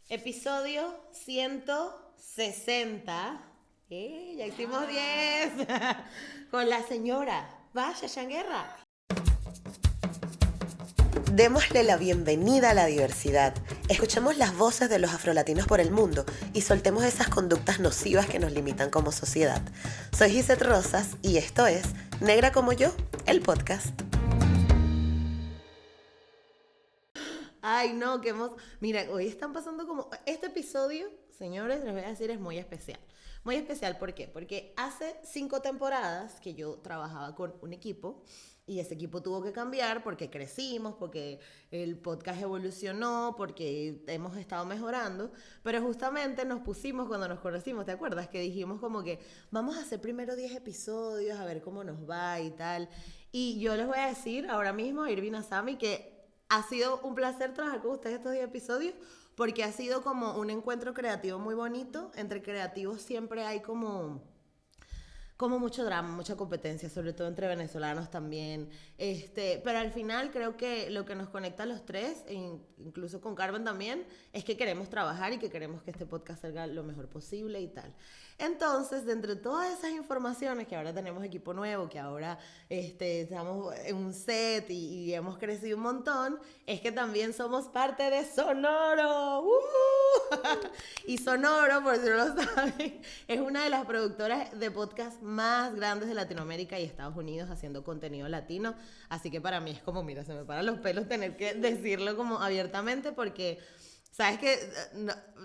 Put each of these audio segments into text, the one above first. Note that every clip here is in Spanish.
Episodio 160. Ya hicimos 10. Con la señora Basha Changuerra. Démosle la bienvenida a la diversidad. Escuchemos las voces de los afrolatinos por el mundo y soltemos esas conductas nocivas que nos limitan como sociedad. Soy Gisette Rosas y esto es Negra como yo, el podcast. Ay, no, que hemos... Mira, hoy están pasando como... Este episodio, señores, les voy a decir, es muy especial. Muy especial, ¿por qué? Porque hace 5 temporadas que yo trabajaba con un equipo y ese equipo tuvo que cambiar porque crecimos, porque el podcast evolucionó, porque hemos estado mejorando, pero justamente nos pusimos cuando nos conocimos, ¿te acuerdas? Que dijimos como que vamos a hacer primero 10 episodios, a ver cómo nos va y tal. Y yo les voy a decir ahora mismo, Irvin Asami, que ha sido un placer trabajar con ustedes estos 10 episodios porque ha sido como un encuentro creativo muy bonito. Entre creativos siempre hay como mucho drama, mucha competencia, sobre todo entre venezolanos también. Pero al final creo que lo que nos conecta a los tres, incluso con Carmen también, es que queremos trabajar y que queremos que este podcast salga lo mejor posible y tal. Entonces, de entre todas esas informaciones, que ahora tenemos equipo nuevo, que ahora estamos en un set y hemos crecido un montón, es que también somos parte de Sonoro. Y Sonoro, por si no lo saben, es una de las productoras de podcast más grandes de Latinoamérica y Estados Unidos haciendo contenido latino. Así que para mí es como, mira, se me paran los pelos tener que decirlo como abiertamente porque... Sabes que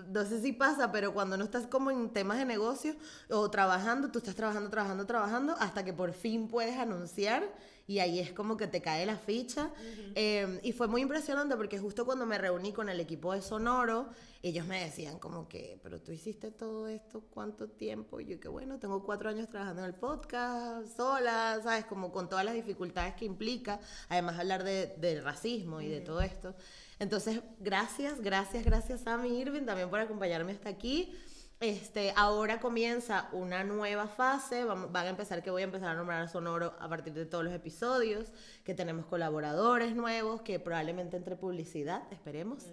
no sé si pasa, pero cuando no estás como en temas de negocio o trabajando, tú estás trabajando, hasta que por fin puedes anunciar y ahí es como que te cae la ficha. Y fue muy impresionante porque justo cuando me reuní con el equipo de Sonoro, ellos me decían como que, pero tú hiciste todo esto, ¿cuánto tiempo? Y yo que bueno, tengo 4 años trabajando en el podcast, sola, ¿sabes? Como con todas las dificultades que implica, además hablar de racismo y de todo esto. Entonces, gracias Sammy Irving también por acompañarme hasta aquí. Ahora comienza una nueva fase, van a empezar, que voy a empezar a nombrar a Sonoro a partir de todos los episodios, que tenemos colaboradores nuevos, que probablemente entre publicidad, esperemos.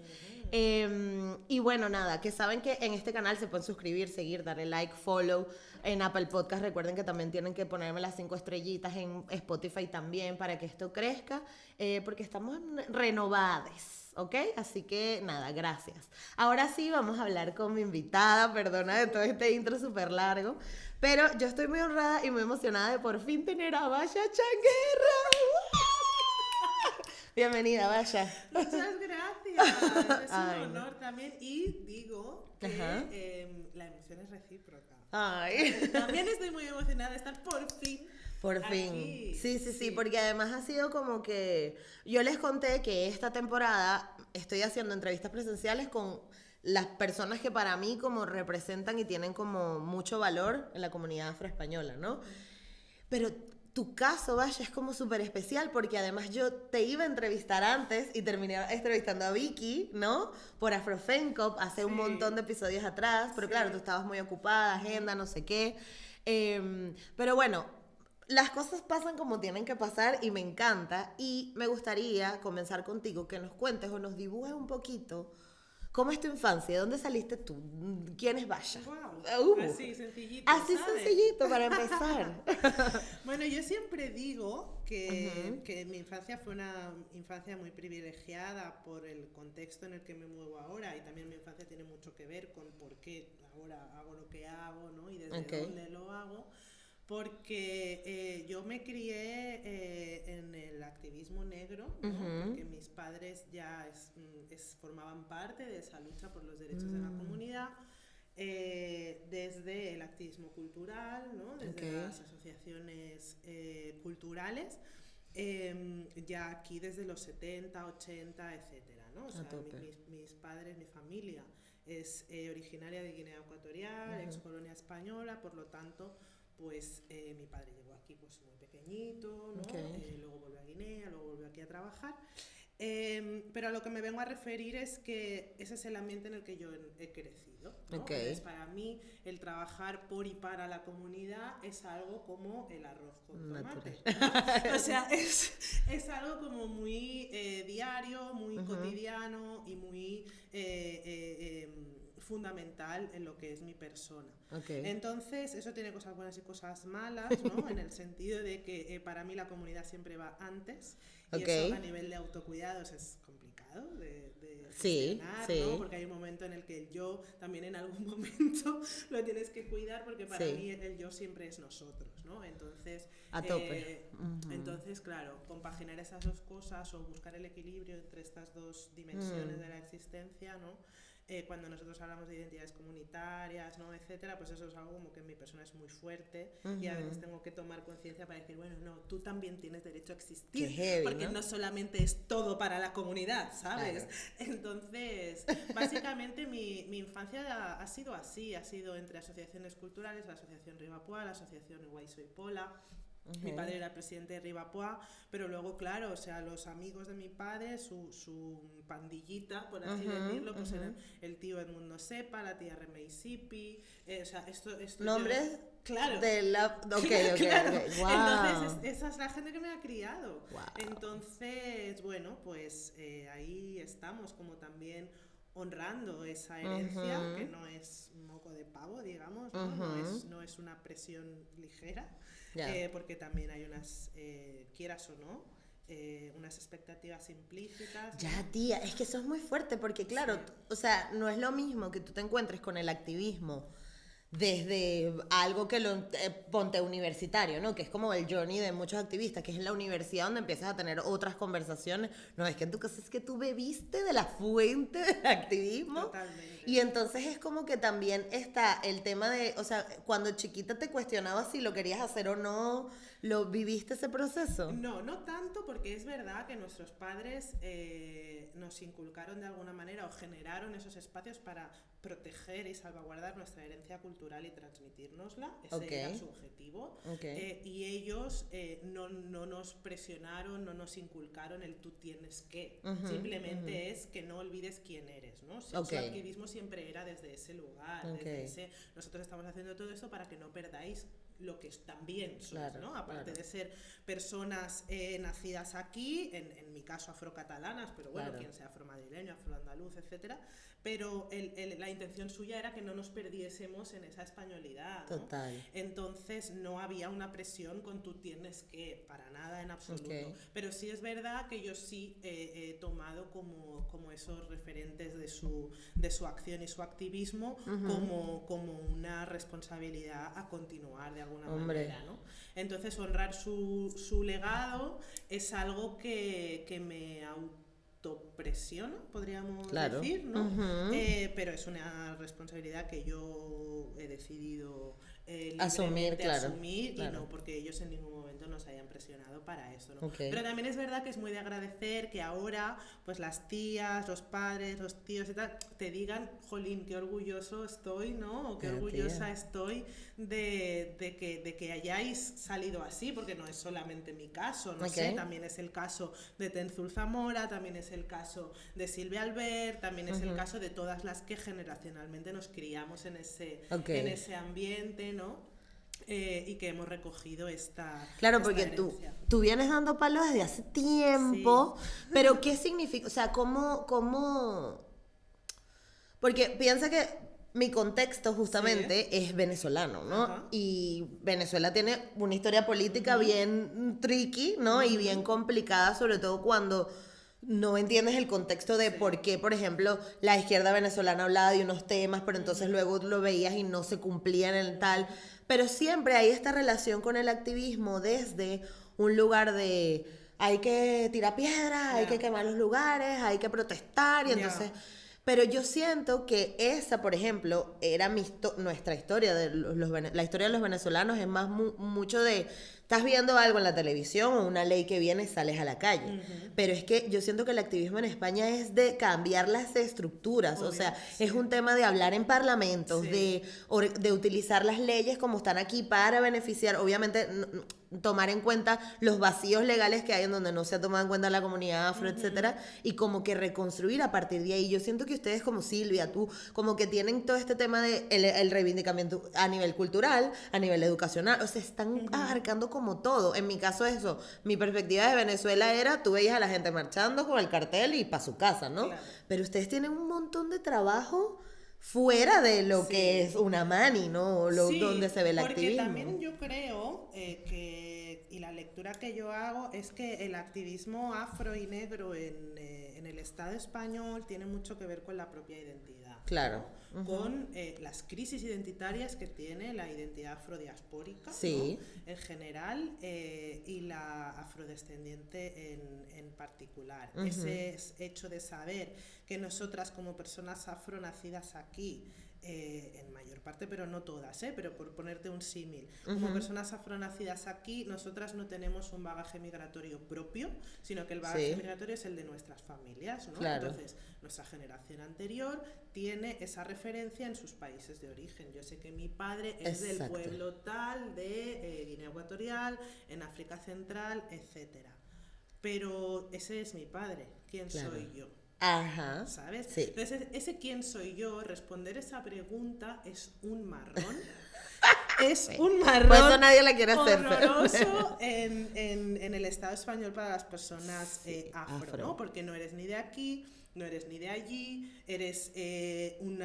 Y bueno, nada, que saben que en este canal se pueden suscribir, seguir, darle like, follow. En Apple Podcast recuerden que también tienen que ponerme las 5 estrellitas, en Spotify también para que esto crezca, porque estamos renovados. ¿Ok? Así que nada, gracias. Ahora sí vamos a hablar con mi invitada, perdona de todo este intro súper largo, pero yo estoy muy honrada y muy emocionada de por fin tener a Basha Changuerra. Bienvenida, Basha. Muchas gracias, es un honor también y digo que la emoción es recíproca. Ay. También estoy muy emocionada de estar por fin. Por fin. Aquí. Sí, porque además ha sido como que... Yo les conté que esta temporada estoy haciendo entrevistas presenciales con las personas que para mí como representan y tienen como mucho valor en la comunidad afroespañola, ¿no? Pero tu caso, Vaya, es como súper especial porque además yo te iba a entrevistar antes y terminé entrevistando a Vicky, ¿no? Por Afrofencop hace un montón de episodios atrás, pero claro, tú estabas muy ocupada, agenda, no sé qué. Pero bueno... Las cosas pasan como tienen que pasar y me encanta. Y me gustaría comenzar contigo, que nos cuentes o nos dibujes un poquito cómo es tu infancia, de dónde saliste tú, quién es Basha. Wow, así sencillito. Así ¿sabes? sencillito para empezar. Bueno, yo siempre digo que mi infancia fue una infancia muy privilegiada por el contexto en el que me muevo ahora y también mi infancia tiene mucho que ver con por qué ahora hago lo que hago, ¿no? Y desde dónde lo hago. Porque yo me crié en el activismo negro, ¿no? Porque mis padres ya formaban parte de esa lucha por los derechos de la comunidad, desde el activismo cultural, ¿no? Desde las asociaciones culturales, ya aquí desde los 70, 80, etcétera, ¿no? O sea, mis padres, mi familia es originaria de Guinea Ecuatorial, ex colonia española, por lo tanto... Pues mi padre llegó aquí pues muy pequeñito, ¿no? Luego volvió a Guinea, luego volvió aquí a trabajar. Pero a lo que me vengo a referir es que ese es el ambiente en el que yo he crecido, ¿no? Entonces, para mí, el trabajar por y para la comunidad es algo como el arroz con tomate, ¿no? O sea, es algo como muy diario, muy cotidiano y muy fundamental en lo que es mi persona. Okay. Entonces, eso tiene cosas buenas y cosas malas, ¿no? En el sentido de que para mí la comunidad siempre va antes, y eso a nivel de autocuidados es complicado de gestionar, ¿no? Porque hay un momento en el que el yo también en algún momento lo tienes que cuidar, porque para mí el yo siempre es nosotros, ¿no? Entonces, a tope. Entonces, claro, compaginar esas dos cosas o buscar el equilibrio entre estas dos dimensiones de la existencia, ¿no? Cuando nosotros hablamos de identidades comunitarias, ¿no? Etcétera, pues eso es algo como que en mi persona es muy fuerte, y a veces tengo que tomar conciencia para decir, bueno, no, tú también tienes derecho a existir, heavy, porque no solamente es todo para la comunidad, ¿sabes? Claro. Entonces, básicamente mi infancia ha sido así, ha sido entre asociaciones culturales, la asociación Rivapoa, la asociación Iguay Soy Pola. Mi padre era el presidente de Rivapoa, pero luego, claro, o sea, los amigos de mi padre, su pandillita, por así decirlo, pues eran el tío Edmundo Sepa, la tía Remey Sipi, o sea, esto ¿nombres? Yo, claro. De la... Okay. Wow. Entonces, esa es la gente que me ha criado. Wow. Entonces, bueno, pues ahí estamos, como también honrando esa herencia, que no es un moco de pavo, digamos, ¿no? No es una presión ligera. Porque también hay unas, quieras o no, unas expectativas implícitas. Ya, tía, es que eso es muy fuerte, porque claro, o sea, no es lo mismo que tú te encuentres con el activismo desde algo que ponte universitario, ¿no? Que es como el journey de muchos activistas, que es en la universidad donde empiezas a tener otras conversaciones. No, es que en tu caso es que tú bebiste de la fuente del activismo. Totalmente. Y entonces es como que también está el tema de, o sea, cuando chiquita te cuestionabas si lo querías hacer o no, ¿lo viviste ese proceso? No tanto, porque es verdad que nuestros padres nos inculcaron de alguna manera o generaron esos espacios para proteger y salvaguardar nuestra herencia cultural y transmitírnosla. Ese era su objetivo. Y ellos no nos presionaron, no nos inculcaron el tú tienes que. Simplemente es que no olvides quién eres, ¿no? Su activismo siempre era desde ese lugar, desde ese, nosotros estamos haciendo todo esto para que no perdáis lo que también sois, ¿no? Aparte de ser personas nacidas aquí, en mi caso afrocatalanas, pero bueno, quien sea afromadrileño, afroandaluz, etcétera, pero la intención suya era que no nos perdiésemos en esa españolidad, ¿no? Total. Entonces no había una presión con tú tienes que, para nada en absoluto, pero sí es verdad que yo sí he tomado como esos referentes de su acción y su activismo como una responsabilidad a continuar de alguna manera, ¿no? Entonces honrar su legado es algo que me autopresiona, podríamos decir, ¿no? Pero es una responsabilidad que yo he decidido asumir, y no porque ellos en ningún momento nos hayan presionado para eso, ¿no? Pero también es verdad que es muy de agradecer que ahora pues las tías, los padres, los tíos y tal te digan, jolín, qué orgulloso estoy, ¿no? O qué orgullosa estoy de que hayáis salido así, porque no es solamente mi caso, no sé, también es el caso de Tenzul Zamora, también es el caso de Silvia Albert, también es el caso de todas las que generacionalmente nos criamos en ese ambiente, ¿no? Y que hemos recogido esta porque herencia. Tú vienes dando palos desde hace tiempo, pero ¿qué significa? O sea, ¿cómo? Porque piensa que mi contexto justamente es venezolano, ¿no? Y Venezuela tiene una historia política bien tricky, ¿no? Y bien complicada, sobre todo cuando no entiendes el contexto de por qué, por ejemplo, la izquierda venezolana hablaba de unos temas, pero entonces luego lo veías y no se cumplían en tal. Pero siempre hay esta relación con el activismo desde un lugar de hay que tirar piedras, hay que quemar los lugares, hay que protestar, y entonces... Pero yo siento que esa, por ejemplo, era nuestra historia, la historia de los venezolanos es más mucho de... Estás viendo algo en la televisión o una ley que viene y sales a la calle. Pero es que yo siento que el activismo en España es de cambiar las estructuras. O sea, es un tema de hablar en parlamentos, de utilizar las leyes como están aquí para beneficiar, obviamente, tomar en cuenta los vacíos legales que hay en donde no se ha tomado en cuenta la comunidad afro, etcétera, y como que reconstruir a partir de ahí. Yo siento que ustedes como Silvia, tú, como que tienen todo este tema de el reivindicamiento a nivel cultural, a nivel educacional, o sea, están abarcando como todo. En mi caso eso, mi perspectiva de Venezuela era, tú veías a la gente marchando con el cartel y para su casa, ¿no? Claro. Pero ustedes tienen un montón de trabajo fuera de lo que es una mani, ¿no? Donde se ve el activismo. Porque también yo creo que, y la lectura que yo hago, es que el activismo afro y negro en el Estado español tiene mucho que ver con la propia identidad. Claro. ¿no? Con las crisis identitarias que tiene la identidad afrodiaspórica, sí. ¿no? En general, y la afrodescendiente en particular. Ese hecho de saber que nosotras como personas afronacidas aquí, en mayor parte, pero no todas, pero por ponerte un símil, como personas afronacidas aquí, nosotras no tenemos un bagaje migratorio propio, sino que el bagaje migratorio es el de nuestras familias, ¿no? Claro. Entonces, nuestra generación anterior tiene esa referencia en sus países de origen. Yo sé que mi padre es del pueblo tal de Guinea Ecuatorial, en África Central, etcétera. Pero ese es mi padre. ¿Quién soy yo? Ajá. ¿Sabes? Sí. Entonces, ese quién soy yo, responder esa pregunta es un marrón. Es un marrón. Por eso nadie la quiere hacer. Horroroso en el Estado español para las personas afro, ¿no? Porque no eres ni de aquí, no eres ni de allí, eres un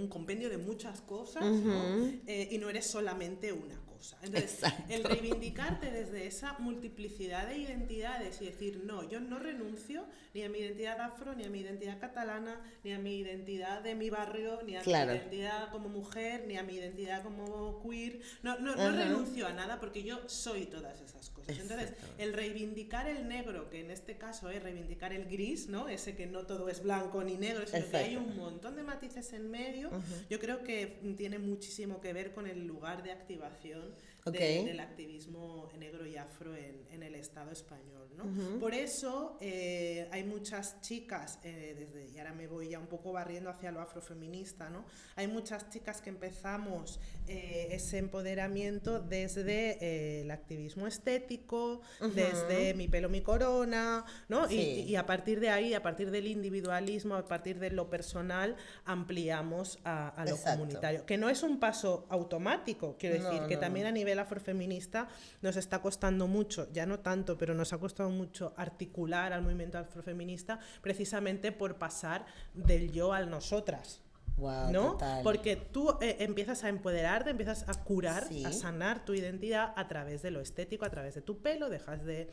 compendio de muchas cosas, ¿no? Y no eres solamente una cosa. Entonces, el reivindicarte desde esa multiplicidad de identidades y decir, no, yo no renuncio ni a mi identidad afro, ni a mi identidad catalana, ni a mi identidad de mi barrio, ni a mi identidad como mujer, ni a mi identidad como queer. No renuncio a nada porque yo soy todas esas cosas. Entonces, el reivindicar el negro, que en este caso es reivindicar el gris, ¿no? Ese que no todo es blanco ni negro, sino que hay un montón de matices en medio, yo creo que tiene muchísimo que ver con el lugar de activación del activismo negro y afro en el Estado español, ¿no? Por eso hay muchas chicas, y ahora me voy ya un poco barriendo hacia lo afrofeminista, ¿no? Hay muchas chicas que empezamos ese empoderamiento desde el activismo estético, desde mi pelo, mi corona, ¿no? Y a partir de ahí, a partir del individualismo, a partir de lo personal, ampliamos a lo comunitario. Que no es un paso automático, quiero decir, que también a nivel afrofeminista nos está costando mucho, ya no tanto, pero nos ha costado mucho articular al movimiento afrofeminista precisamente por pasar del yo al nosotras. Wow, ¿no? Total. Porque tú empiezas a empoderarte, empiezas a curar, a sanar tu identidad a través de lo estético, a través de tu pelo, dejas de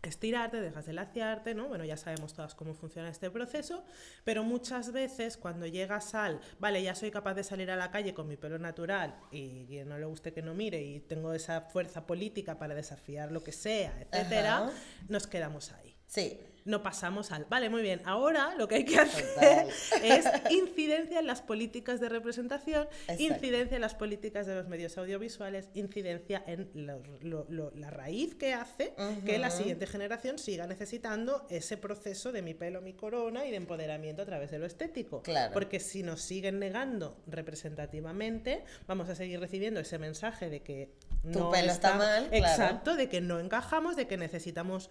estirarte, dejas de laciarte, ¿no? Bueno, ya sabemos todas cómo funciona este proceso, pero muchas veces cuando llegas vale, ya soy capaz de salir a la calle con mi pelo natural y quien no le guste que no mire y tengo esa fuerza política para desafiar lo que sea, etcétera, nos quedamos ahí. Sí. No pasamos vale, muy bien, ahora lo que hay que hacer es incidencia en las políticas de representación, incidencia en las políticas de los medios audiovisuales, incidencia en la raíz que hace que la siguiente generación siga necesitando ese proceso de mi pelo, mi corona y de empoderamiento a través de lo estético. Claro. Porque si nos siguen negando representativamente, vamos a seguir recibiendo ese mensaje de que tu pelo está mal. Exacto, de que no encajamos, de que necesitamos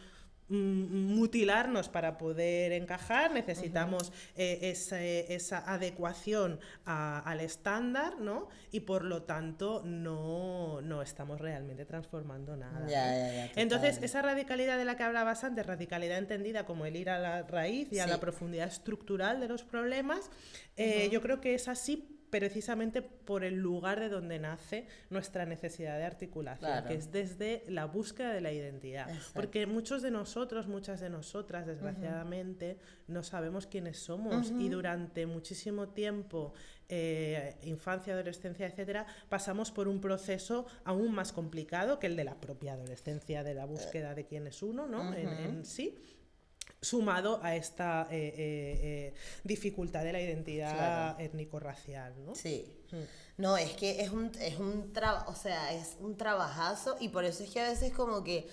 mutilarnos para poder encajar, necesitamos esa adecuación al estándar, ¿no? Y por lo tanto no estamos realmente transformando nada. Ya, entonces, esa radicalidad de la que hablabas antes, radicalidad entendida como el ir a la raíz y a la profundidad estructural de los problemas, yo creo que es así precisamente por el lugar de donde nace nuestra necesidad de articulación, que es desde la búsqueda de la identidad. Exacto. Porque muchos de nosotros, muchas de nosotras, desgraciadamente, no sabemos quiénes somos y durante muchísimo tiempo, infancia, adolescencia, etcétera, pasamos por un proceso aún más complicado que el de la propia adolescencia, de la búsqueda de quién es uno, ¿no? En sí, sumado a esta dificultad de la identidad étnico-racial, ¿no? Sí. No, es que es un trabajazo, y por eso es que a veces como que,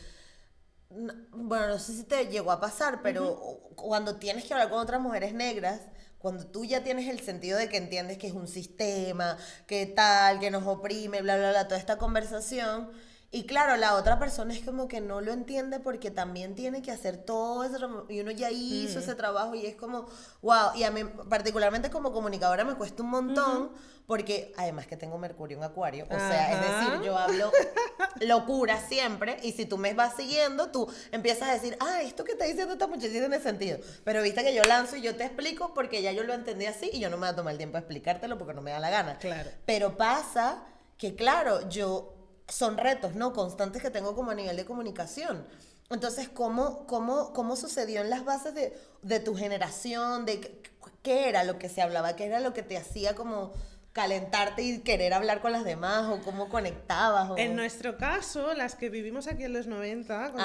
bueno, no sé si te llegó a pasar, pero cuando tienes que hablar con otras mujeres negras, cuando tú ya tienes el sentido de que entiendes que es un sistema, que tal, que nos oprime, bla, bla, bla, toda esta conversación, Y claro, la otra persona es como que no lo entiende porque también tiene que hacer todo ese y uno ya hizo ese trabajo y es como, wow, y a mí particularmente como comunicadora me cuesta un montón porque además que tengo Mercurio en Acuario, o sea, es decir, yo hablo locura siempre y si tú me vas siguiendo, tú empiezas a decir, esto que está diciendo esta muchacha tiene sentido, pero viste que yo lanzo y yo te explico porque ya yo lo entendí así y yo no me voy a tomar el tiempo de explicártelo porque no me da la gana. Claro. Pero pasa que claro, son retos, ¿no? Constantes que tengo como a nivel de comunicación. Entonces, ¿cómo sucedió en las bases de tu generación? ¿Qué era lo que se hablaba? ¿Qué era lo que te hacía como calentarte y querer hablar con las demás? ¿O cómo conectabas? En nuestro caso, las que vivimos aquí en los 90, con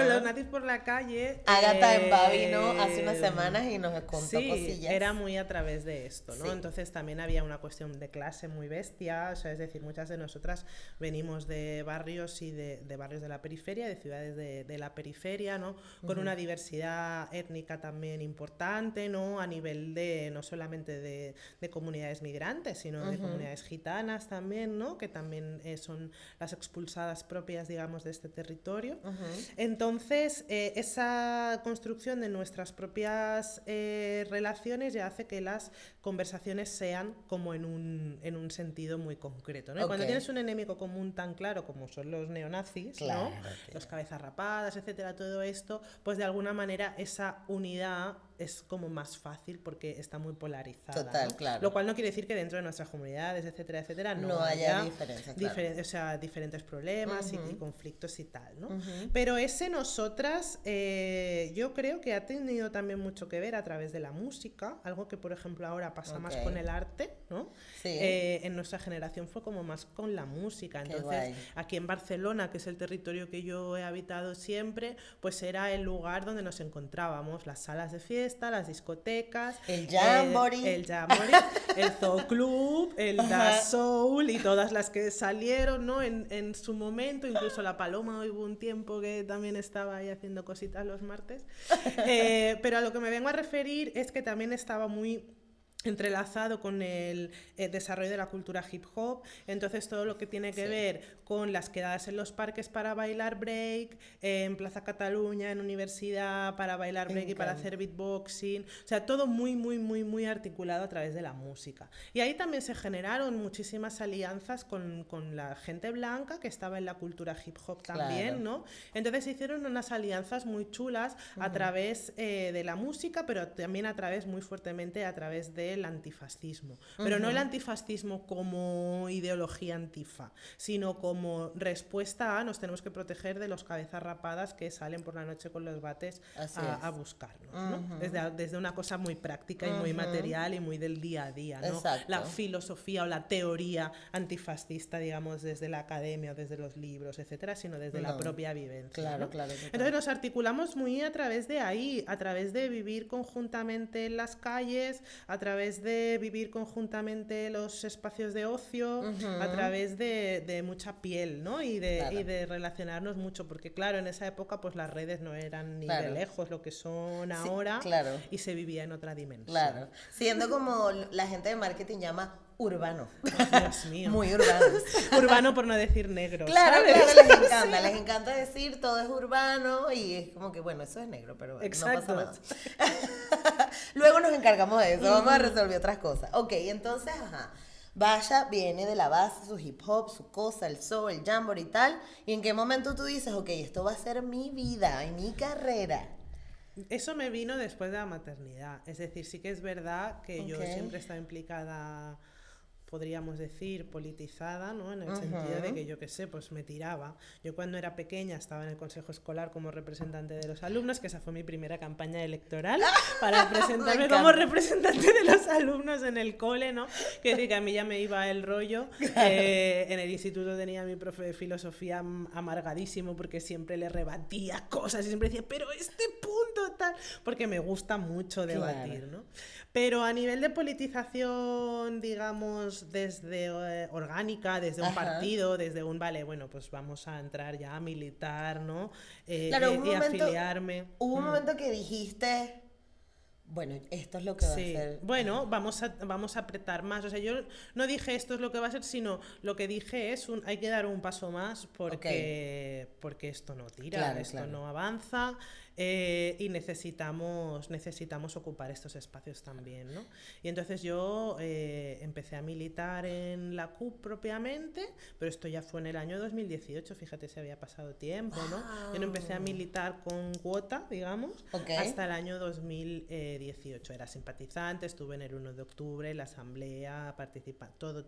los nazis por la calle... Ágata en Paz vino hace unas semanas y nos contó cosillas. Era muy a través de esto, ¿no? Sí. Entonces también había una cuestión de clase muy bestia, o sea, es decir, muchas de nosotras venimos de barrios y de barrios de la periferia, de ciudades de la periferia, ¿no? Con una diversidad étnica también importante, ¿no? A nivel de, no solamente de comunidades migrantes, sino de comunidades gitanas también, ¿no? Que también son las expulsadas propias, digamos, de este territorio. Entonces, esa construcción de nuestras propias relaciones ya hace que las conversaciones sean como en un sentido muy concreto, ¿no? Cuando tienes un enemigo común tan claro como son los neonazis, ¿no? Los cabezas rapadas, etcétera, todo esto, pues de alguna manera esa unidad es como más fácil porque está muy polarizada. Total, ¿no? claro. Lo cual no quiere decir que dentro de nuestras comunidades, etcétera, etcétera, no haya diferencia, o sea, diferentes problemas y conflictos y tal, ¿no? Pero ese nosotras, yo creo que ha tenido también mucho que ver a través de la música, algo que, por ejemplo, ahora pasa más con el arte, ¿no? Sí. En nuestra generación fue como más con la música. Entonces, aquí en Barcelona, que es el territorio que yo he habitado siempre, pues era el lugar donde nos encontrábamos, las salas de fiesta, las discotecas, el Jamboree, el Zoo Club, el Da Soul y todas las que salieron, ¿no? En su momento, incluso la Paloma hubo un tiempo que también estaba ahí haciendo cositas los martes. Pero a lo que me vengo a referir es que también estaba muy entrelazado con el desarrollo de la cultura hip hop, entonces todo lo que tiene que ver con las quedadas en los parques para bailar break, en Plaza Cataluña, en universidad, para bailar break y para hacer beatboxing, o sea, todo muy, muy, muy, muy articulado a través de la música. Y ahí también se generaron muchísimas alianzas con la gente blanca que estaba en la cultura hip hop también, ¿no? Entonces se hicieron unas alianzas muy chulas a través de la música, pero también a través, muy fuertemente, a través de el antifascismo, pero no el antifascismo como ideología antifa, sino como respuesta a nos tenemos que proteger de los cabezas rapadas que salen por la noche con los bates a buscarnos, ¿no? Desde una cosa muy práctica y muy material y muy del día a día, ¿no? La filosofía o la teoría antifascista, digamos, desde la academia o desde los libros, etcétera, sino desde la propia vivencia, ¿no? Entonces nos articulamos muy a través de ahí, a través de vivir conjuntamente en las calles, a través de vivir conjuntamente los espacios de ocio, a través de mucha piel, ¿no? Y de relacionarnos mucho, porque claro, en esa época pues las redes no eran ni de lejos lo que son ahora, y se vivía en otra dimensión. Claro, siendo como la gente de marketing llama urbano. Oh, Dios mío. Muy urbano. Urbano por no decir negro. Claro, ¿sabes? claro, les encanta decir todo es urbano y es como que bueno, eso es negro, pero bueno, no pasa nada. Luego nos encargamos de eso, vamos a resolver otras cosas. Ok, entonces, Vaya viene de la base, su hip hop, su cosa, el soul, el jamboree y tal, y en qué momento tú dices, ok, esto va a ser mi vida y mi carrera. Eso me vino después de la maternidad, es decir, sí que es verdad que yo siempre he estado implicada, podríamos decir, politizada, ¿no? En el sentido de que yo qué sé, pues me tiraba. Yo cuando era pequeña estaba en el consejo escolar como representante de los alumnos, que esa fue mi primera campaña electoral para presentarme como representante de los alumnos en el cole, ¿no? Que decir que a mí ya me iba el rollo. En el instituto tenía a mi profe de filosofía amargadísimo porque siempre le rebatía cosas y siempre decía, pero este punto tal, porque me gusta mucho debatir, ¿no? Pero a nivel de politización, digamos, desde orgánica, desde un partido, desde un, vale, bueno, pues vamos a entrar ya a militar, ¿no? Claro, y afiliarme. Hubo un momento que dijiste, bueno, esto es lo que va a ser. Bueno, vamos a apretar más. O sea, yo no dije esto es lo que va a ser, sino lo que dije es hay que dar un paso más porque esto no tira, esto no avanza. Y necesitamos ocupar estos espacios también, ¿no? Y entonces yo empecé a militar en la CUP propiamente, pero esto ya fue en el año 2018, fíjate si había pasado tiempo, ¿no? Yo no empecé a militar con cuota, digamos, hasta el año 2018. Era simpatizante, estuve en el 1 de octubre, la asamblea, todo.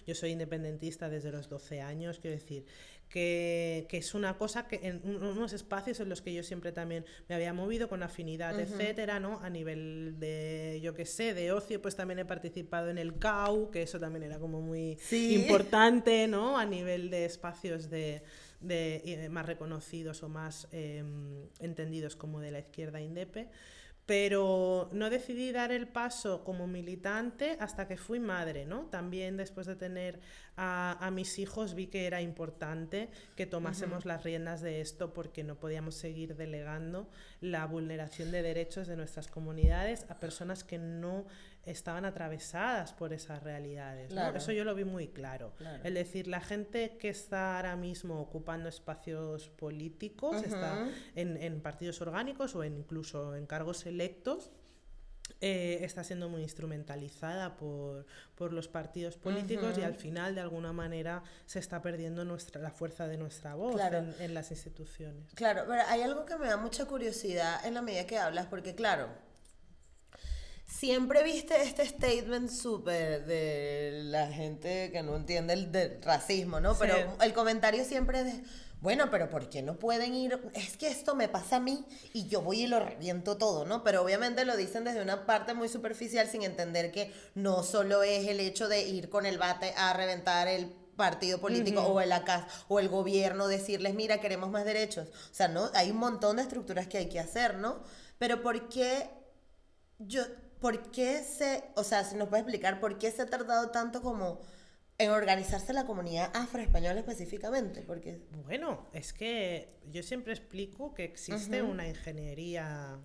Yo soy independentista desde los 12 años, quiero decir que es una cosa que en unos espacios en los que yo siempre también me había movido con afinidad, etcétera, ¿no? A nivel de, yo qué sé, de ocio, pues también he participado en el CAU, que eso también era como muy importante, ¿no? A nivel de espacios de más reconocidos o más entendidos como de la izquierda indepe. Pero no decidí dar el paso como militante hasta que fui madre, ¿no? También después de tener a mis hijos vi que era importante que tomásemos las riendas de esto porque no podíamos seguir delegando la vulneración de derechos de nuestras comunidades a personas que no estaban atravesadas por esas realidades, ¿no? Claro. Eso yo lo vi muy claro. Es decir, la gente que está ahora mismo ocupando espacios políticos, está en partidos orgánicos o incluso en cargos electos, está siendo muy instrumentalizada por los partidos políticos y al final de alguna manera se está perdiendo la fuerza de nuestra voz en las instituciones. Claro, pero hay algo que me da mucha curiosidad en la medida que hablas, porque claro, siempre viste este statement súper de la gente que no entiende del racismo, ¿no? Pero el comentario siempre es de, bueno, pero ¿por qué no pueden ir? Es que esto me pasa a mí y yo voy y lo reviento todo, ¿no? Pero obviamente lo dicen desde una parte muy superficial sin entender que no solo es el hecho de ir con el bate a reventar el partido político o el gobierno, decirles, mira, queremos más derechos. O sea, ¿no? Hay un montón de estructuras que hay que hacer, ¿no? Pero ¿por qué o sea, si nos puede explicar por qué se ha tardado tanto como en organizarse la comunidad afroespañola específicamente? Porque bueno, es que yo siempre explico que existe una ingeniería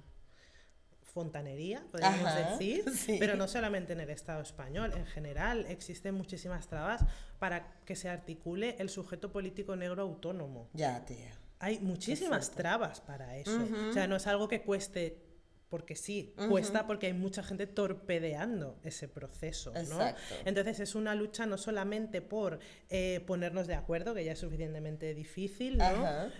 fontanería, podríamos decir, pero no solamente en el Estado español, en general existen muchísimas trabas para que se articule el sujeto político negro autónomo. Ya, tía. Hay muchísimas trabas para eso. O sea, no es algo que cueste porque sí, cuesta porque hay mucha gente torpedeando ese proceso, ¿no? Exacto. Entonces es una lucha no solamente por ponernos de acuerdo, que ya es suficientemente difícil, ¿no?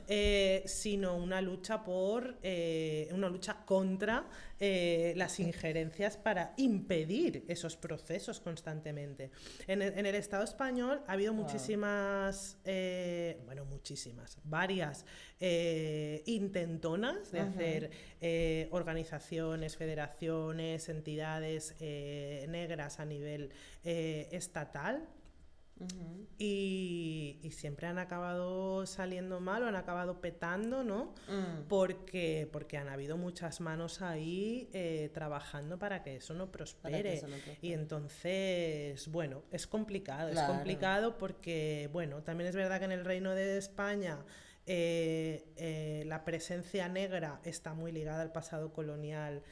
Sino una lucha una lucha contra las injerencias para impedir esos procesos constantemente. En el Estado español ha habido varias intentonas de hacer organizaciones, federaciones, entidades negras a nivel estatal. Y siempre han acabado saliendo mal o han acabado petando, ¿no? Porque han habido muchas manos ahí trabajando para que eso no prospere. Y entonces, bueno, es complicado. Claro. Es complicado porque, bueno, también es verdad que en el Reino de España la presencia negra está muy ligada al pasado colonial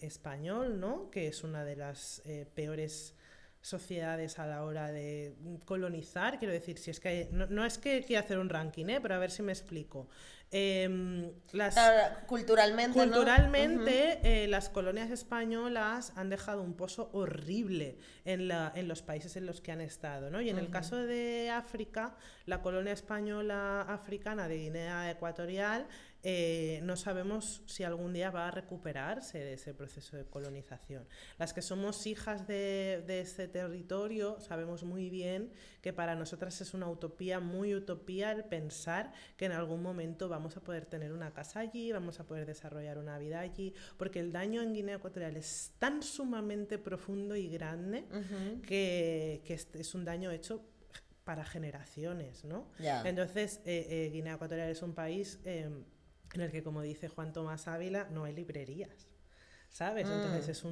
español, ¿no? Que es una de las peores sociedades a la hora de colonizar. Quiero decir, si es que no es que quiera hacer un ranking, pero a ver si me explico. Culturalmente, las colonias españolas han dejado un pozo horrible en los países en los que han estado, ¿no? Y en el caso de África, la colonia española africana de Guinea Ecuatorial, no sabemos si algún día va a recuperarse de ese proceso de colonización. Las que somos hijas de este territorio sabemos muy bien que para nosotras es una utopía, muy utopía, el pensar que en algún momento vamos a poder tener una casa allí, vamos a poder desarrollar una vida allí, porque el daño en Guinea Ecuatorial es tan sumamente profundo y grande que es un daño hecho para generaciones, ¿no? Entonces, Guinea Ecuatorial es un país en el que, como dice Juan Tomás Ávila, no hay librerías. ¿sabes? Entonces es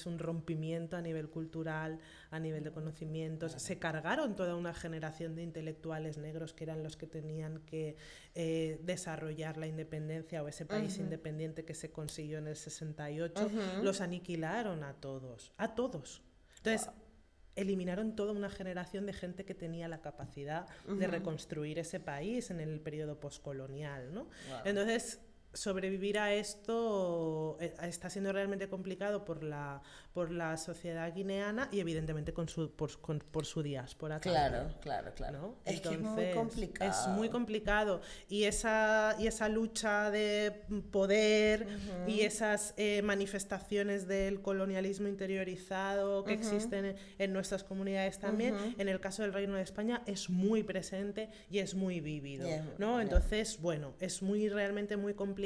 un rompimiento a nivel cultural, a nivel de conocimientos. Se cargaron toda una generación de intelectuales negros que eran los que tenían que desarrollar la independencia o ese país independiente que se consiguió en el 68. Los aniquilaron a todos. Entonces, eliminaron toda una generación de gente que tenía la capacidad de reconstruir ese país en el periodo postcolonial, ¿no? Entonces, sobrevivir a esto está siendo realmente complicado por la sociedad guineana y evidentemente por su diáspora también, claro. ¿No? Es que es muy complicado. Es muy complicado. Y esa lucha de poder y esas manifestaciones del colonialismo interiorizado que existen en nuestras comunidades también, en el caso del Reino de España es muy presente y es muy vívido, ¿no? Entonces, bueno, es realmente muy complicado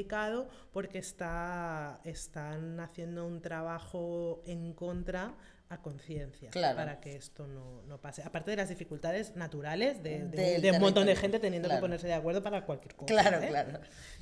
porque están haciendo un trabajo en contra a conciencia para que esto no pase. Aparte de las dificultades naturales de un montón de gente teniendo que ponerse de acuerdo para cualquier cosa. Claro.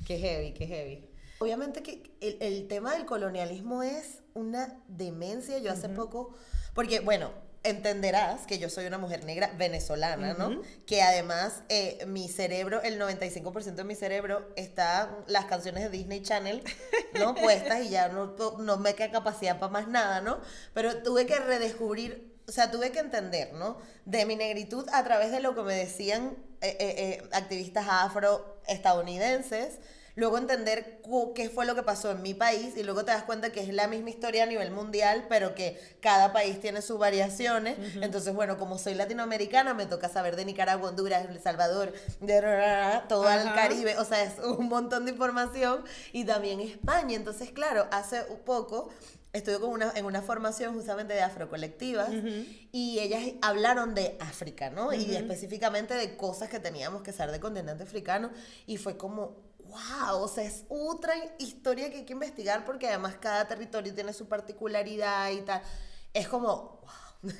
Qué heavy. Obviamente que el tema del colonialismo es una demencia. Yo hace poco, porque bueno, entenderás que yo soy una mujer negra venezolana, ¿no? Que además mi cerebro, el 95% de mi cerebro están las canciones de Disney Channel, ¿no? Puestas y ya no me queda capacidad para más nada, ¿no? Pero tuve que redescubrir, o sea, tuve que entender, ¿no? De mi negritud a través de lo que me decían activistas afroestadounidenses. Luego entender qué fue lo que pasó en mi país y luego te das cuenta que es la misma historia a nivel mundial, pero que cada país tiene sus variaciones. Entonces, bueno, como soy latinoamericana, me toca saber de Nicaragua, Honduras, El Salvador, todo el Caribe. O sea, es un montón de información. Y también España. Entonces, claro, hace un poco estuve en una formación justamente de afrocolectivas y ellas hablaron de África, ¿no? Y específicamente de cosas que teníamos que saber del continente africano. Y fue como... ¡wow! O sea, es otra historia que hay que investigar porque además cada territorio tiene su particularidad y tal. Es como, ¡wow!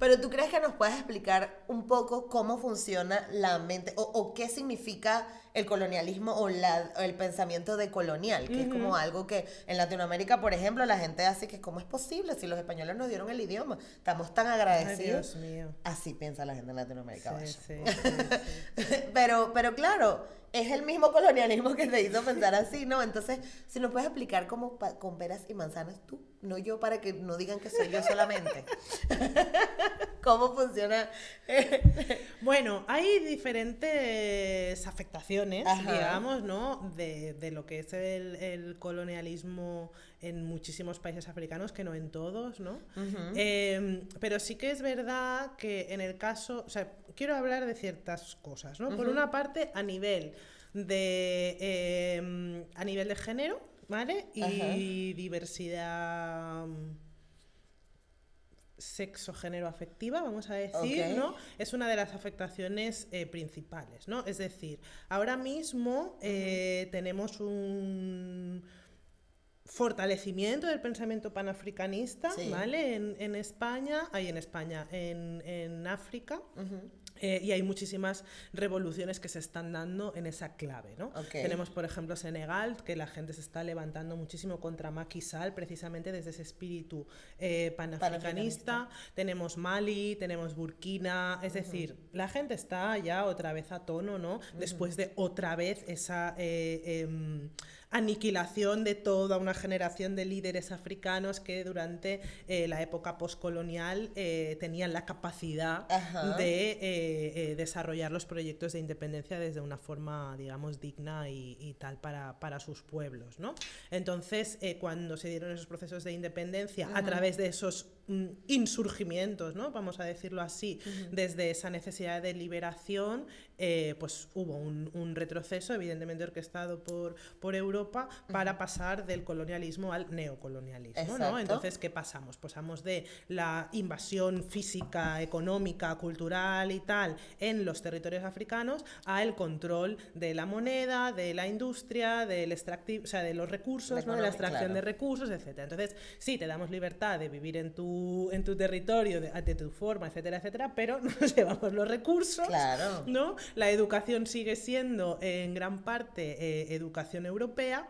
Pero ¿tú crees que nos puedes explicar un poco cómo funciona la mente o qué significa el colonialismo o el pensamiento decolonial? Que es como algo que en Latinoamérica, por ejemplo, la gente hace que ¿cómo es posible si los españoles nos dieron el idioma? Estamos tan agradecidos. Ay, Dios mío. Así piensa la gente en Latinoamérica. Sí. Pero claro, es el mismo colonialismo que te hizo pensar así, ¿no? Entonces, si nos puedes explicar cómo con peras y manzanas tú, no yo, para que no digan que soy yo solamente. ¿Cómo funciona? Bueno, hay diferentes afectaciones, digamos, ¿no? De lo que es el colonialismo en muchísimos países africanos, que no en todos, ¿no? Pero sí que es verdad que en el caso... O sea, quiero hablar de ciertas cosas, ¿no? Por una parte, a nivel de género, ¿vale? Y diversidad sexo-género afectiva, vamos a decir, ¿no? Es una de las afectaciones principales, ¿no? Es decir, ahora mismo tenemos un fortalecimiento del pensamiento panafricanista, ¿vale? En África. Y hay muchísimas revoluciones que se están dando en esa clave, ¿no? Tenemos, por ejemplo, Senegal, que la gente se está levantando muchísimo contra Macky Sall, precisamente desde ese espíritu panafricanista. Tenemos Mali, tenemos Burkina, es decir, la gente está ya otra vez a tono, ¿no? Después de otra vez esa aniquilación de toda una generación de líderes africanos que durante la época postcolonial tenían la capacidad de desarrollar los proyectos de independencia desde una forma, digamos, digna y tal para sus pueblos, ¿no? Entonces, cuando se dieron esos procesos de independencia a través de esos insurgimientos, ¿no? Vamos a decirlo así, desde esa necesidad de liberación, pues hubo un retroceso, evidentemente orquestado por Europa, para pasar del colonialismo al neocolonialismo, ¿no? Entonces, ¿qué pasamos? Pasamos de la invasión física, económica, cultural y tal en los territorios africanos a el control de la moneda, de la industria, del extractivo, o sea, de los recursos, ¿no? De la extracción de recursos, etc. Entonces, sí, te damos libertad de vivir en tu tu territorio, de tu forma, etcétera, etcétera, pero nos llevamos los recursos, claro, ¿no? La educación sigue siendo en gran parte educación europea,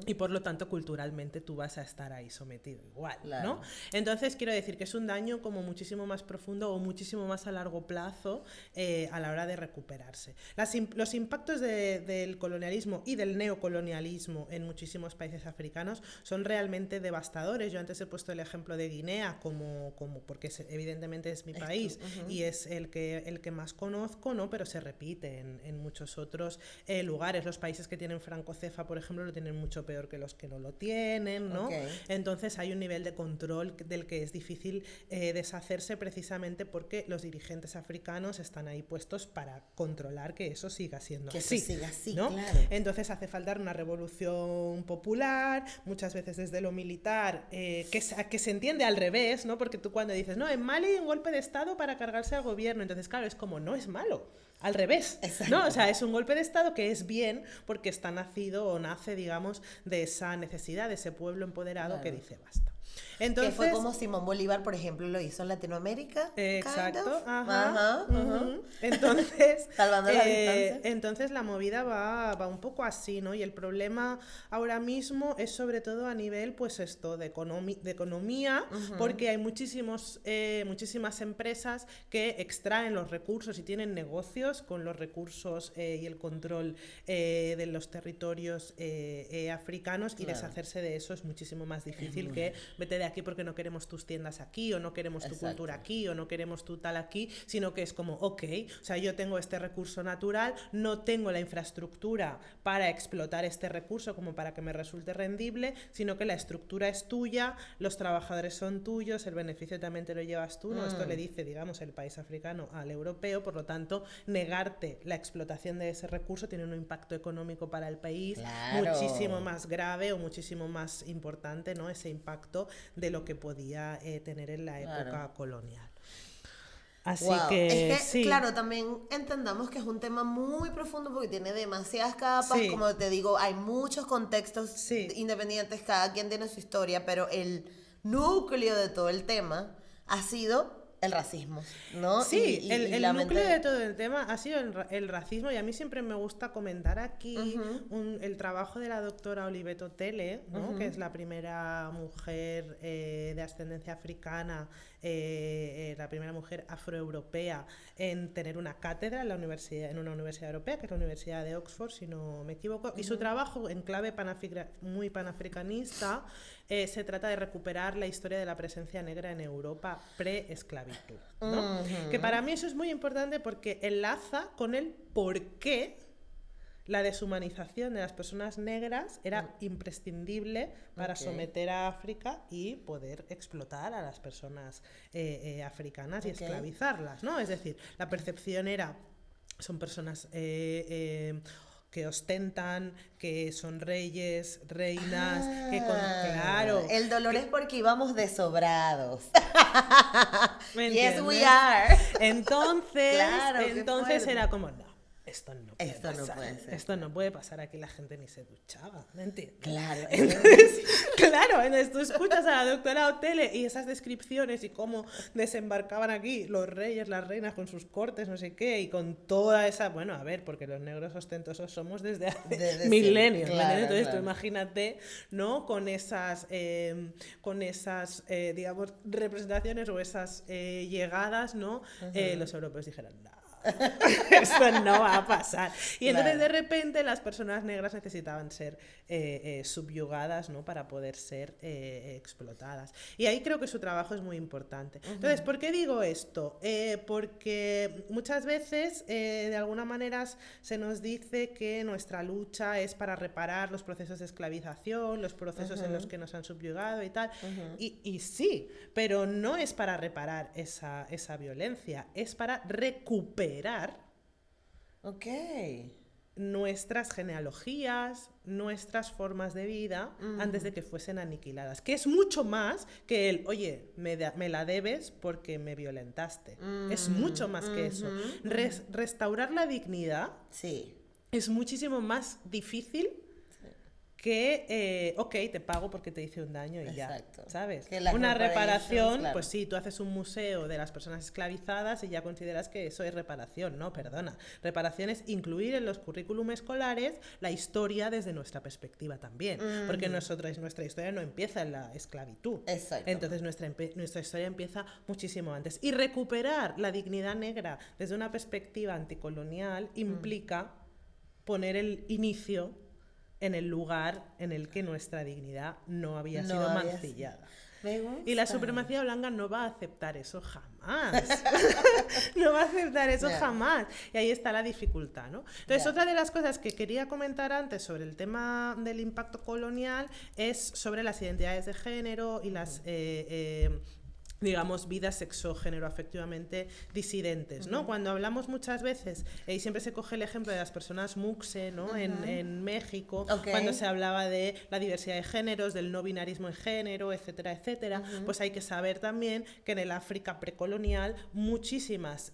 y por lo tanto culturalmente tú vas a estar ahí sometido igual, claro. ¿no? Entonces quiero decir que es un daño como muchísimo más profundo o muchísimo más a largo plazo a la hora de recuperarse. Los impactos del colonialismo y del neocolonialismo en muchísimos países africanos son realmente devastadores. Yo antes he puesto el ejemplo de Guinea como porque evidentemente es mi país y es el que más conozco, ¿no? Pero se repite en muchos otros lugares. Los países que tienen francocefa, por ejemplo, lo tienen mucho peor que los que no lo tienen, ¿no? Entonces hay un nivel de control del que es difícil deshacerse, precisamente porque los dirigentes africanos están ahí puestos para controlar que eso siga siendo así. Eso siga así, ¿no? claro. Entonces hace falta una revolución popular, muchas veces desde lo militar, que se entiende al revés, ¿no? Porque tú cuando dices, no, en Mali hay un golpe de Estado para cargarse al gobierno, entonces claro, es como, no es malo. Al revés, exacto, ¿no? O sea, es un golpe de Estado que es bien porque está nacido o nace, digamos, de esa necesidad, de ese pueblo empoderado, claro, que dice basta. Entonces, que fue como Simón Bolívar, por ejemplo, lo hizo en Latinoamérica. Exacto. Entonces, salvando la distancia. Entonces la movida va un poco así, ¿no? Y el problema ahora mismo es sobre todo a nivel, pues esto, de economía, porque hay muchísimas empresas que extraen los recursos y tienen negocios con los recursos y el control de los territorios africanos, y deshacerse de eso es muchísimo más difícil que vete de aquí porque no queremos tus tiendas aquí, o no queremos tu cultura aquí, o no queremos tu tal aquí, sino que es como, ok, o sea, yo tengo este recurso natural, no tengo la infraestructura para explotar este recurso como para que me resulte rendible, sino que la estructura es tuya, los trabajadores son tuyos, el beneficio también te lo llevas tú, ¿no? Esto le dice, digamos, el país africano al europeo, por lo tanto, negarte la explotación de ese recurso tiene un impacto económico para el país, claro, muchísimo más grave o muchísimo más importante, ¿no? Ese impacto de lo que podía tener en la época colonial. Así que, es que claro, también entendamos que es un tema muy profundo porque tiene demasiadas capas, como te digo, hay muchos contextos independientes, cada quien tiene su historia, pero el núcleo de todo el tema ha sido el racismo, ¿no? Sí, el núcleo de todo el tema ha sido el racismo, y a mí siempre me gusta comentar aquí el trabajo de la doctora Oliveto Tele, ¿no? Que es la primera mujer de ascendencia africana, la primera mujer afroeuropea en tener una cátedra en una universidad europea, que es la Universidad de Oxford, si no me equivoco, y su trabajo en clave muy panafricanista se trata de recuperar la historia de la presencia negra en Europa pre-esclavitud, ¿no? Que para mí eso es muy importante porque enlaza con el por qué la deshumanización de las personas negras era imprescindible para someter a África y poder explotar a las personas africanas y esclavizarlas, ¿no? Es decir, la percepción son personas que ostentan, que son reyes, reinas, claro. El dolor es porque íbamos desobrados. Yes, we are. Entonces, claro, era como, no, esto no puede pasar. Esto no puede pasar, aquí la gente ni se duchaba, ¿me entiendes? Claro. Entonces tú escuchas a la doctora Otele y esas descripciones y cómo desembarcaban aquí los reyes, las reinas con sus cortes, no sé qué, y con toda esa, bueno, a ver, porque los negros ostentosos somos desde hace milenios, claro, entonces tú imagínate, ¿no? Con esas digamos, representaciones o esas llegadas, ¿no? Los europeos dijeron, no, esto no va a pasar. Y entonces de repente las personas negras necesitaban ser subyugadas, ¿no? Para poder ser explotadas. Y ahí creo que su trabajo es muy importante. Entonces, ¿por qué digo esto? Porque muchas veces de alguna manera se nos dice que nuestra lucha es para reparar los procesos de esclavización, los procesos en los que nos han subyugado y tal. Y sí, pero no es para reparar esa violencia, es para recuperar nuestras genealogías, nuestras formas de vida antes de que fuesen aniquiladas, que es mucho más que el, oye, me la debes porque me violentaste. Es mucho más que eso. Restaurar la dignidad es muchísimo más difícil que, ok, te pago porque te hice un daño y Exacto. ya, ¿sabes? Que las una reparación, claro. pues sí, tú haces un museo de las personas esclavizadas y ya consideras que eso es reparación. No, perdona. Reparación es incluir en los currículum escolares la historia desde nuestra perspectiva también, porque nuestra historia no empieza en la esclavitud. Exacto. Entonces nuestra historia empieza muchísimo antes. Y recuperar la dignidad negra desde una perspectiva anticolonial implica poner el inicio en el lugar en el que nuestra dignidad no había sido mancillada. Me gusta. Y la supremacía blanca no va a aceptar eso jamás. No va a aceptar eso jamás. Y ahí está la dificultad, ¿no? Entonces, otra de las cosas que quería comentar antes sobre el tema del impacto colonial es sobre las identidades de género y las digamos, vidas sexógeno, afectivamente disidentes, ¿no? Cuando hablamos muchas veces, y siempre se coge el ejemplo de las personas muxe, ¿no? En México, cuando se hablaba de la diversidad de géneros, del no binarismo en género, etcétera, etcétera, pues hay que saber también que en el África precolonial muchísimas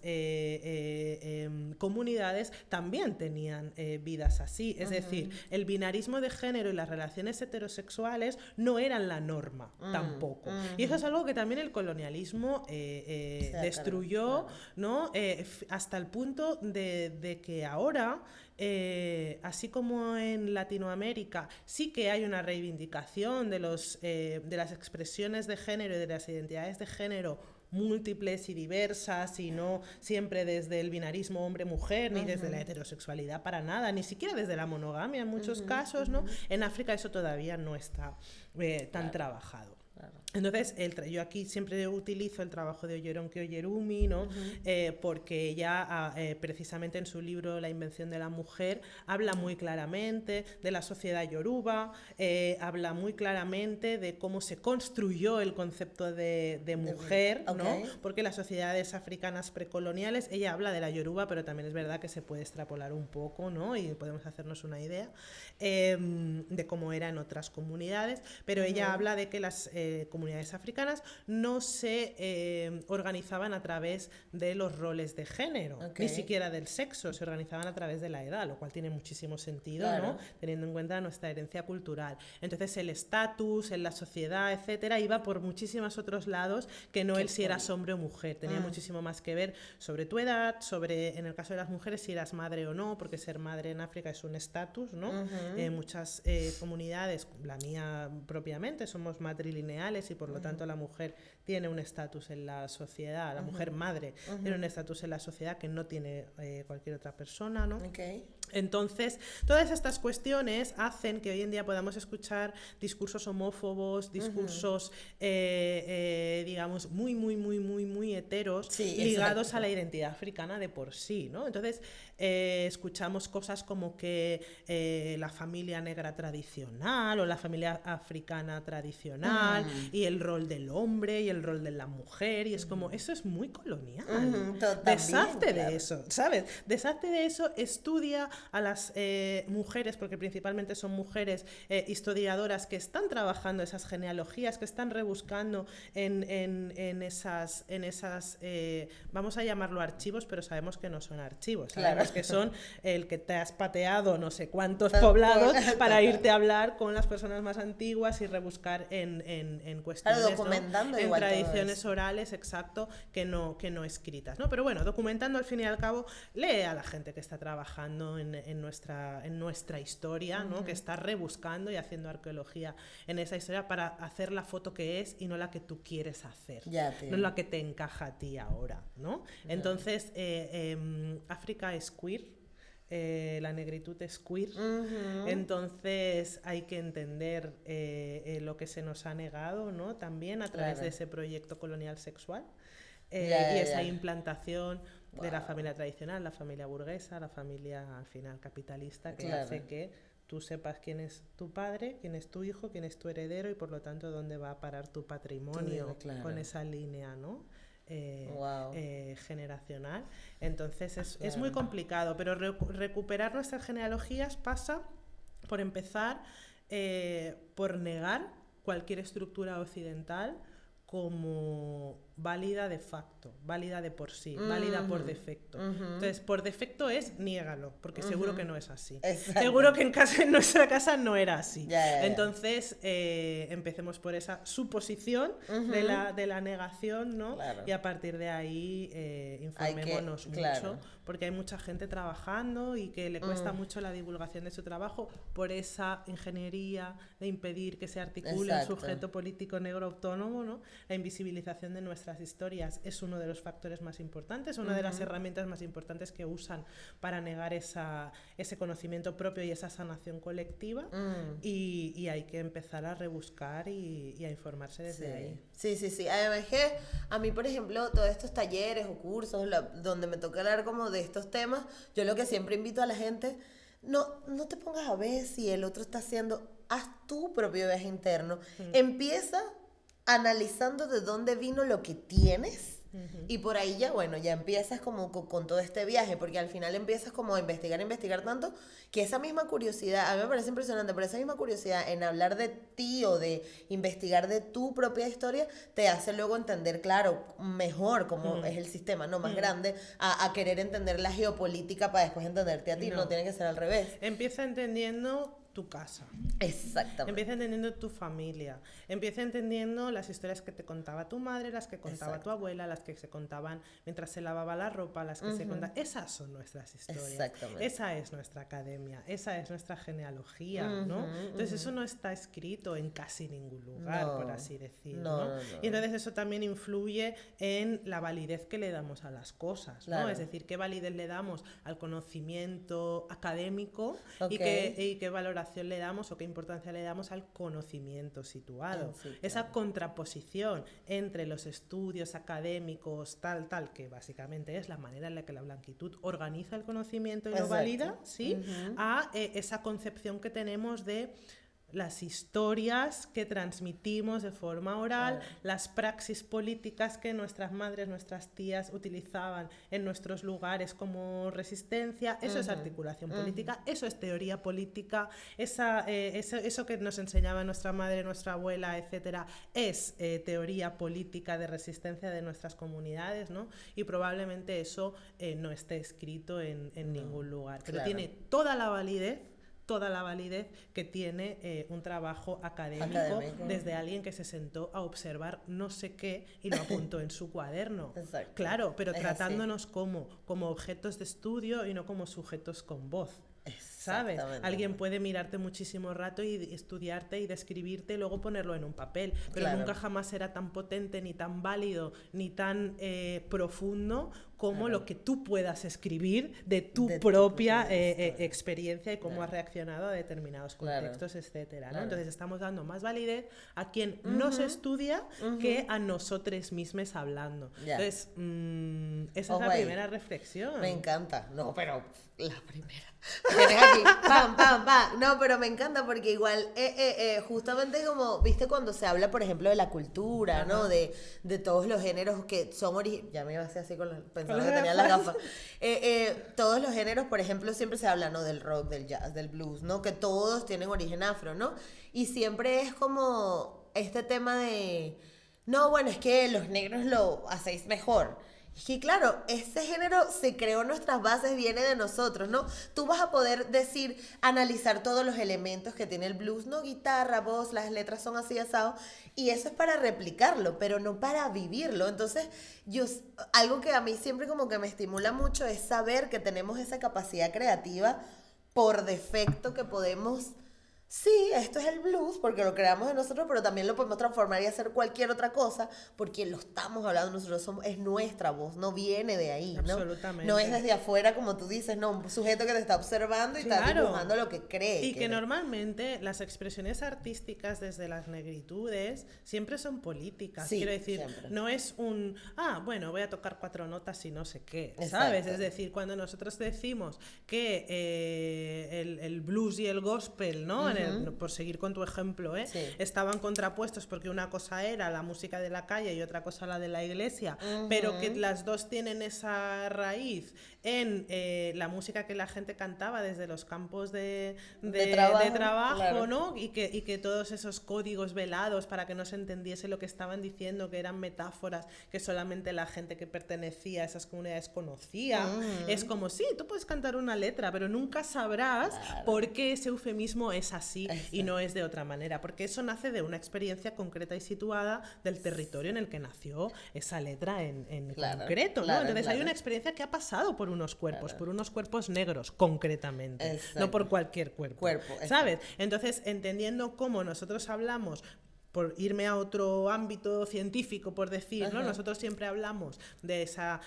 comunidades también tenían vidas así, es decir, el binarismo de género y las relaciones heterosexuales no eran la norma tampoco. Y eso es algo que también el colonialismo destruyó, ¿no? Hasta el punto de que ahora, así como en Latinoamérica, sí que hay una reivindicación de las expresiones de género y de las identidades de género múltiples y diversas, y no siempre desde el binarismo hombre-mujer, ni desde la heterosexualidad para nada, ni siquiera desde la monogamia en muchos casos, ¿no? En África eso todavía no está tan trabajado. Entonces, yo aquí siempre utilizo el trabajo de Oyeronke Oyerumi, ¿no? Porque ella, precisamente en su libro La invención de la mujer, habla muy claramente de la sociedad yoruba, habla muy claramente de cómo se construyó el concepto de mujer, ¿no? Porque las sociedades africanas precoloniales, ella habla de la yoruba, pero también es verdad que se puede extrapolar un poco, ¿no? Y podemos hacernos una idea de cómo era en otras comunidades, pero ella habla de que las comunidades africanas no se organizaban a través de los roles de género, ni siquiera del sexo, se organizaban a través de la edad, lo cual tiene muchísimo sentido, ¿no? Teniendo en cuenta nuestra herencia cultural. Entonces el estatus en la sociedad, etcétera, iba por muchísimos otros lados que no el si eras hombre o mujer, tenía muchísimo más que ver sobre tu edad, sobre, en el caso de las mujeres, si eras madre o no, porque ser madre en África es un estatus, ¿no? Muchas comunidades, la mía propiamente, somos matrilineales y por lo tanto la mujer tiene un estatus en la sociedad, la mujer madre tiene un estatus en la sociedad que no tiene cualquier otra persona, ¿no? Entonces, todas estas cuestiones hacen que hoy en día podamos escuchar discursos homófobos, discursos, digamos, muy heteros, ligados a la identidad africana de por sí, ¿no? Entonces, escuchamos cosas como que la familia negra tradicional o la familia africana tradicional y el rol del hombre y el rol de la mujer, y es como, eso es muy colonial. Deshazte de eso, ¿sabes? Deshazte de eso, estudia a las mujeres, porque principalmente son mujeres historiadoras que están trabajando esas genealogías, que están rebuscando en esas vamos a llamarlo archivos, pero sabemos que no son archivos, sabemos que son el que te has pateado no sé cuántos poblados para irte a hablar con las personas más antiguas y rebuscar en cuestiones, documentando, ¿no? En tradiciones orales, exacto, que no escritas, ¿no? Pero bueno, documentando, al fin y al cabo, lee a la gente que está trabajando en nuestra historia, ¿no? Que está rebuscando y haciendo arqueología en esa historia para hacer la foto que es y no la que tú quieres hacer, no la que te encaja a ti ahora, ¿no? Entonces, África es queer, la negritud es queer, entonces hay que entender lo que se nos ha negado, ¿no? También a través de ese proyecto colonial sexual y esa implantación de la familia tradicional, la familia burguesa, la familia al final capitalista, que hace que tú sepas quién es tu padre, quién es tu hijo, quién es tu heredero y por lo tanto dónde va a parar tu patrimonio con esa línea, ¿no? Generacional. Entonces es muy complicado, pero recuperar nuestras genealogías pasa por empezar por negar cualquier estructura occidental como válida de facto, válida de por sí, válida por defecto. Entonces, por defecto es niégalo, porque seguro que no es así. Exacto. Seguro que en nuestra casa no era así. Ya. Entonces, empecemos por esa suposición de la negación, ¿no? Claro. Y a partir de ahí informémonos mucho, porque hay mucha gente trabajando y que le cuesta mucho la divulgación de su trabajo por esa ingeniería de impedir que se articule un sujeto político negro autónomo, ¿no? La invisibilización de nuestras historias es uno de los factores más importantes, una de las herramientas más importantes que usan para negar ese conocimiento propio y esa sanación colectiva, y hay que empezar a rebuscar y a informarse desde ahí. Sí. Además que a mí, por ejemplo, todos estos talleres o cursos donde me toca hablar como de estos temas, yo lo que siempre invito a la gente, no te pongas a ver si el otro está haciendo, haz tu propio viaje interno. Empieza analizando de dónde vino lo que tienes, y por ahí ya empiezas como con todo este viaje, porque al final empiezas como a investigar tanto, que esa misma curiosidad, a mí me parece impresionante, pero esa misma curiosidad en hablar de ti o de investigar de tu propia historia, te hace luego entender, claro, mejor cómo es el sistema, no más grande, a querer entender la geopolítica para después entenderte a ti, no tiene que ser al revés. Empieza entendiendo tu casa. Exactamente. Empieza entendiendo tu familia. Empieza entendiendo las historias que te contaba tu madre, las que contaba tu abuela, las que se contaban mientras se lavaba la ropa, las que se contaban. Esas son nuestras historias. Exactamente. Esa es nuestra academia, esa es nuestra genealogía, ¿no? Entonces eso no está escrito en casi ningún lugar, por así decirlo, ¿no? Y entonces eso también influye en la validez que le damos a las cosas, ¿no? Es decir, qué validez le damos al conocimiento académico y qué valoración le damos o qué importancia le damos al conocimiento situado. Esa contraposición entre los estudios académicos, tal, que básicamente es la manera en la que la blanquitud organiza el conocimiento y lo valida, ¿sí? A esa concepción que tenemos de las historias que transmitimos de forma oral, las praxis políticas que nuestras madres, nuestras tías utilizaban en nuestros lugares como resistencia. Eso es articulación política, eso es teoría política, eso que nos enseñaba nuestra madre, nuestra abuela, etcétera, es teoría política de resistencia de nuestras comunidades, ¿no? Y probablemente eso no esté escrito en ningún lugar, pero tiene toda la validez que tiene un trabajo académico desde alguien que se sentó a observar no sé qué y lo apuntó en su cuaderno. Exacto. Claro, pero tratándonos como objetos de estudio y no como sujetos con voz. ¿Sabes? Alguien puede mirarte muchísimo rato y estudiarte y describirte y luego ponerlo en un papel, pero nunca jamás será tan potente, ni tan válido, ni tan profundo como lo que tú puedas escribir de tu propia experiencia y cómo has reaccionado a determinados contextos, etcétera, ¿no? Entonces estamos dando más validez a quien nos estudia que a nosotros mismos hablando. Entonces, esa es la primera reflexión. Me encanta. No, pero la primera. Tienes aquí, pam. No, pero me encanta porque igual, justamente como, viste, cuando se habla, por ejemplo, de la cultura, ¿no? De todos los géneros que son ya me iba a hacer así pensando que tenía las gafas. Todos los géneros, por ejemplo, siempre se habla, ¿no? Del rock, del jazz, del blues, ¿no? Que todos tienen origen afro, ¿no? Y siempre es como este tema de, no, bueno, es que los negros lo hacéis mejor. Es que claro, ese género se creó en nuestras bases, viene de nosotros, ¿no? Tú vas a poder analizar todos los elementos que tiene el blues, ¿no? Guitarra, voz, las letras son así asados, y eso es para replicarlo, pero no para vivirlo. Entonces, algo que a mí siempre como que me estimula mucho es saber que tenemos esa capacidad creativa por defecto que podemos... Sí, esto es el blues porque lo creamos de nosotros, pero también lo podemos transformar y hacer cualquier otra cosa porque lo estamos hablando nosotros, es nuestra voz, no viene de ahí, ¿no? Absolutamente. No es desde afuera, como tú dices, no, un sujeto que te está observando y está dibujando lo que cree. Y que normalmente las expresiones artísticas desde las negritudes siempre son políticas. Sí, quiero decir, siempre. No es bueno, voy a tocar 4 notas y no sé qué, ¿sabes? Exacto. Es decir, cuando nosotros decimos que el blues y el gospel, ¿no? En Por seguir con tu ejemplo, Sí. estaban contrapuestos porque una cosa era la música de la calle y otra cosa la de la iglesia, pero que las dos tienen esa raíz en la música que la gente cantaba desde los campos de trabajo, claro. ¿no? Y que todos esos códigos velados para que no se entendiese lo que estaban diciendo, que eran metáforas que solamente la gente que pertenecía a esas comunidades conocía. Es como, sí, tú puedes cantar una letra, pero nunca sabrás por qué ese eufemismo es así y no es de otra manera, porque eso nace de una experiencia concreta y situada del territorio en el que nació esa letra en concreto, ¿no? Entonces hay una experiencia que ha pasado por unos cuerpos, por unos cuerpos negros concretamente, no por cualquier cuerpo, ¿sabes? Entonces, entendiendo cómo nosotros hablamos, por irme a otro ámbito científico, por decir, ¿no? Nosotros siempre hablamos de esa...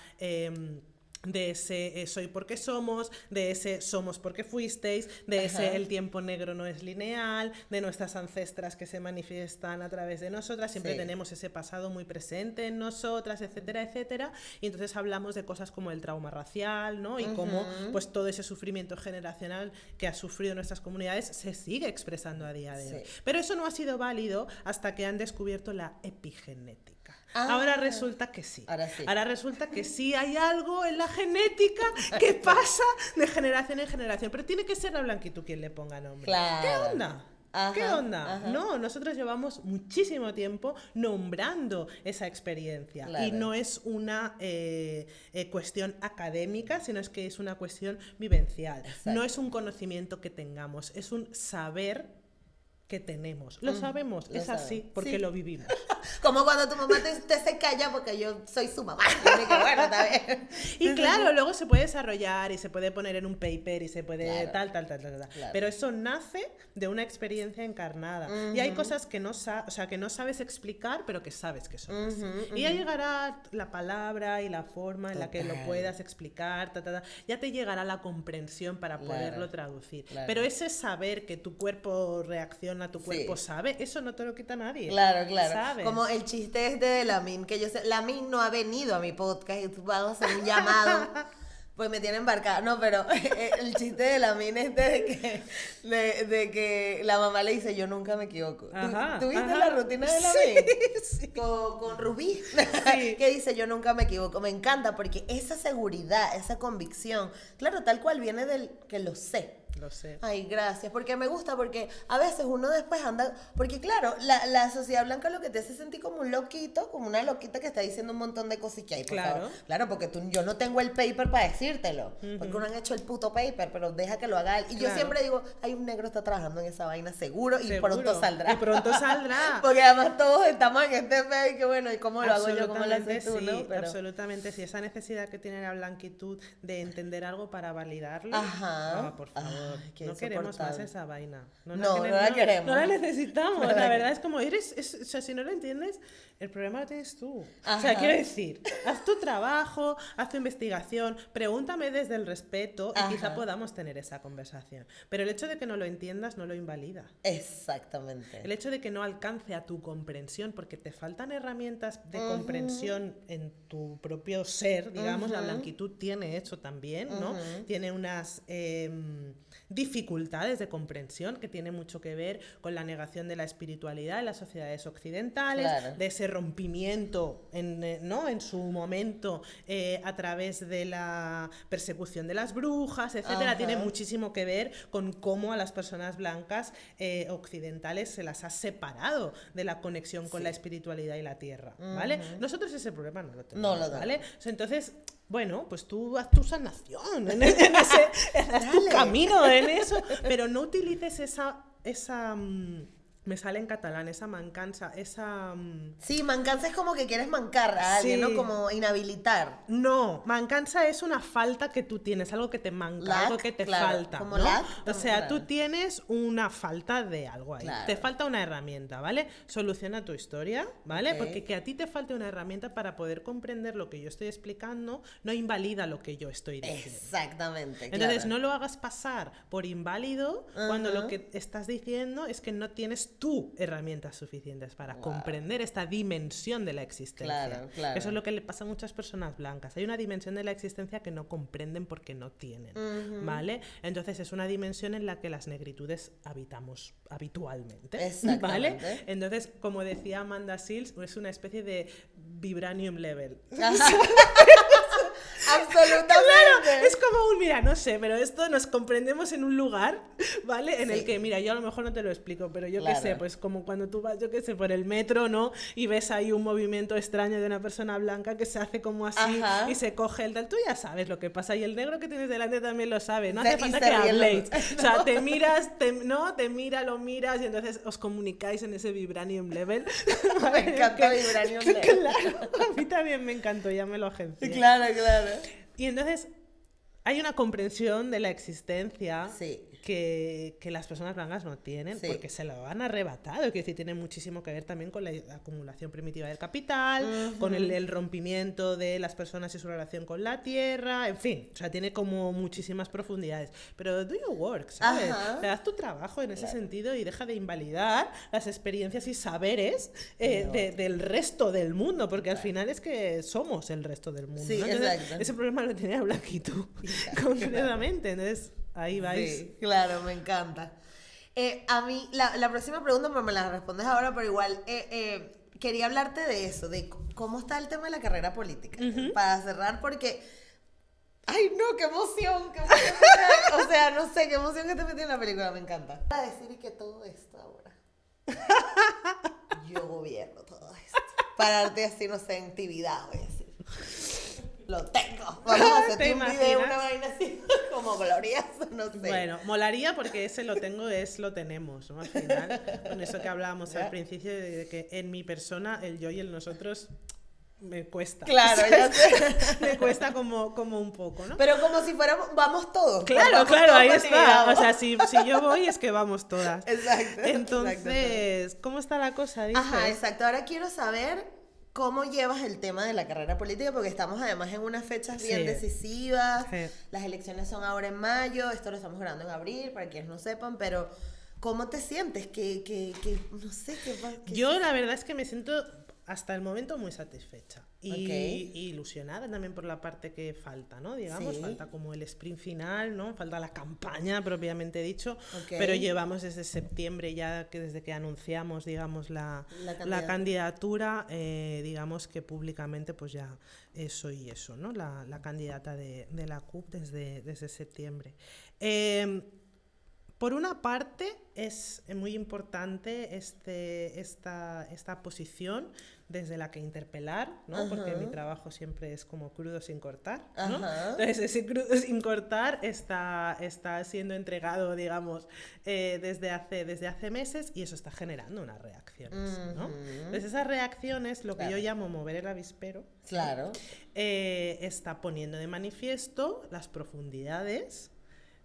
de ese soy porque somos, de ese somos porque fuisteis, de ese el tiempo negro no es lineal, de nuestras ancestras que se manifiestan a través de nosotras, siempre tenemos ese pasado muy presente en nosotras, etcétera, etcétera, y entonces hablamos de cosas como el trauma racial, ¿no? Y cómo pues todo ese sufrimiento generacional que ha sufrido nuestras comunidades se sigue expresando a día de hoy. Pero eso no ha sido válido hasta que han descubierto la epigenética. Ahora resulta que sí. Ahora resulta que sí hay algo en la genética que pasa de generación en generación. Pero tiene que ser la blanquitud quien le ponga nombre. Claro. ¿Qué onda? ¿Qué onda? No, nosotros llevamos muchísimo tiempo nombrando esa experiencia. Y no es una cuestión académica, sino es que es una cuestión vivencial. No es un conocimiento que tengamos, es un saber que tenemos. Lo sabemos, es así, porque lo vivimos. Como cuando tu mamá te se calla porque yo soy su mamá. Que bueno, está bien. Y claro, luego se puede desarrollar y se puede poner en un paper y se puede tal. Pero eso nace de una experiencia encarnada. Y hay cosas que no sabes explicar, pero que sabes que son así. Y ya llegará la palabra y la forma en la que lo puedas explicar, ya te llegará la comprensión para poderlo traducir. Pero ese saber que tu cuerpo reacciona, tu cuerpo sabe, eso no te lo quita nadie. Claro. ¿Sabes? Como el chiste este de Lamin, que yo sé, Lamin no ha venido a mi podcast y vamos a hacer un llamado. Pues me tiene embarcada. No, pero el chiste de Lamin es de que la mamá le dice, yo nunca me equivoco. ¿Tú viste la rutina de Lamin? Sí. Con Rubí, que dice, yo nunca me equivoco. Me encanta porque esa seguridad, esa convicción, claro, tal cual viene del que lo sé. Lo sé. Ay, gracias, porque me gusta, porque a veces uno después anda, porque claro, la sociedad blanca lo que te hace sentir como un loquito, como una loquita que está diciendo un montón de cosas que hay, por favor. Claro, porque yo no tengo el paper para decírtelo, porque uno han hecho el puto paper, pero deja que lo haga él. Y yo siempre digo, hay un negro está trabajando en esa vaina seguro. Y pronto saldrá. Y pronto saldrá. Porque además todos estamos en este medio y que bueno, ¿y cómo lo hago yo? ¿Cómo lo haces tú? ¿No? Pero... Absolutamente sí. Esa necesidad que tiene la blanquitud de entender algo para validarlo. Por favor. No queremos más esa vaina. No la queremos. No la necesitamos. La verdad es como, o sea, si no lo entiendes, el problema lo tienes tú. O sea, quiero decir, haz tu trabajo, haz tu investigación, pregúntame desde el respeto y quizá podamos tener esa conversación. Pero el hecho de que no lo entiendas no lo invalida. Exactamente. El hecho de que no alcance a tu comprensión, porque te faltan herramientas de comprensión en tu propio ser, digamos, la blanquitud tiene eso también, ¿no? Tiene unas dificultades de comprensión que tiene mucho que ver con la negación de la espiritualidad en las sociedades occidentales, de ese rompimiento en su momento a través de la persecución de las brujas, etcétera. Tiene muchísimo que ver con cómo a las personas blancas occidentales se las ha separado de la conexión con la espiritualidad y la tierra, ¿vale? Nosotros ese problema no lo tenemos, ¿vale? Entonces, bueno, pues tú haz tu sanación haz tu camino en eso, pero no utilices esa me sale en catalán, esa mancança, esa... Sí, mancança es como que quieres mancar a alguien, ¿no? Como inhabilitar. No, mancança es una falta que tú tienes, algo que te manca, algo que te falta, como ¿no? lack, o sea, tú tienes una falta de algo ahí, te falta una herramienta, ¿vale? Soluciona tu historia, ¿vale? Porque que a ti te falte una herramienta para poder comprender lo que yo estoy explicando no invalida lo que yo estoy diciendo. Exactamente, Entonces, no lo hagas pasar por inválido cuando lo que estás diciendo es que no tienes tú herramientas suficientes para comprender esta dimensión de la existencia. Claro. Eso es lo que le pasa a muchas personas blancas. Hay una dimensión de la existencia que no comprenden porque no tienen, ¿vale? Entonces es una dimensión en la que las negritudes habitamos habitualmente, ¿vale? Entonces, como decía Amanda Seales, es una especie de vibranium level. Absolutamente. Claro, es como un, mira, no sé, pero esto nos comprendemos en un lugar, ¿vale? En el que, mira, yo a lo mejor no te lo explico, pero yo qué sé, pues como cuando tú vas, yo qué sé, por el metro, ¿no? Y ves ahí un movimiento extraño de una persona blanca que se hace como así y se coge el tal, tú ya sabes lo que pasa y el negro que tienes delante también lo sabe, no hace falta que habléis. O sea, te miras, lo miras y entonces os comunicáis en ese vibranium level. Me encanta vibranium level. Claro, a mí también me encantó, ya me lo agencié. Claro. Y entonces hay una comprensión de la existencia que las personas blancas no tienen porque se lo han arrebatado. Quiero decir, tiene muchísimo que ver también con la acumulación primitiva del capital, con el rompimiento de las personas y su relación con la tierra, en fin, o sea, tiene como muchísimas profundidades. Pero do your work, ¿sabes? O sea, haz tu trabajo en ese sentido y deja de invalidar las experiencias y saberes del resto del mundo, porque al final es que somos el resto del mundo. Sí, ¿no? Entonces, exacto. ese problema lo tenía Blanquitud, completamente. Entonces, ahí vais. Sí, claro, me encanta. A mí, la próxima pregunta, pero me la respondes ahora, pero igual, quería hablarte de eso, de cómo está el tema de la carrera política. Para cerrar, porque... ¡Ay, no! ¡Qué emoción! O sea, no sé, qué emoción que te metí en la película, me encanta. Para decir que todo esto ahora... Yo gobierno todo esto. Pararte así, no sé, en Tibidabo, voy a decir. Lo tengo. Vamos a hacer un video, una vaina así, como glorioso, no sé. Bueno, molaría porque ese lo tenemos, ¿no? Al final, con eso que hablábamos al principio de que en mi persona, el yo y el nosotros... me cuesta. Claro, ya sé. Me cuesta como un poco, ¿no? Pero como si fuéramos, vamos todos. Claro, ahí está. O sea, si yo voy es que vamos todas. Exacto. Entonces, ¿cómo está la cosa? Dices? Ajá, exacto. Ahora quiero saber cómo llevas el tema de la carrera política, porque estamos además en unas fechas bien decisivas. Sí. Las elecciones son ahora en mayo, esto lo estamos grabando en abril, para quienes no sepan, pero ¿cómo te sientes? No sé, Yo la verdad es que me siento... hasta el momento muy satisfecha y ilusionada también por la parte que falta, ¿no? Digamos, falta como el sprint final, ¿no? Falta la campaña propiamente dicho, pero llevamos desde septiembre ya, que desde que anunciamos, digamos, la candidatura, digamos que públicamente pues ya soy eso, ¿no? La candidata de la CUP desde septiembre. Por una parte, es muy importante esta posición desde la que interpelar, ¿no? Porque mi trabajo siempre es como crudo sin cortar, ¿no? Entonces, ese crudo sin cortar está siendo entregado, digamos, desde hace meses y eso está generando unas reacciones, ¿no? Entonces, esas reacciones, lo que yo llamo mover el avispero, está poniendo de manifiesto las profundidades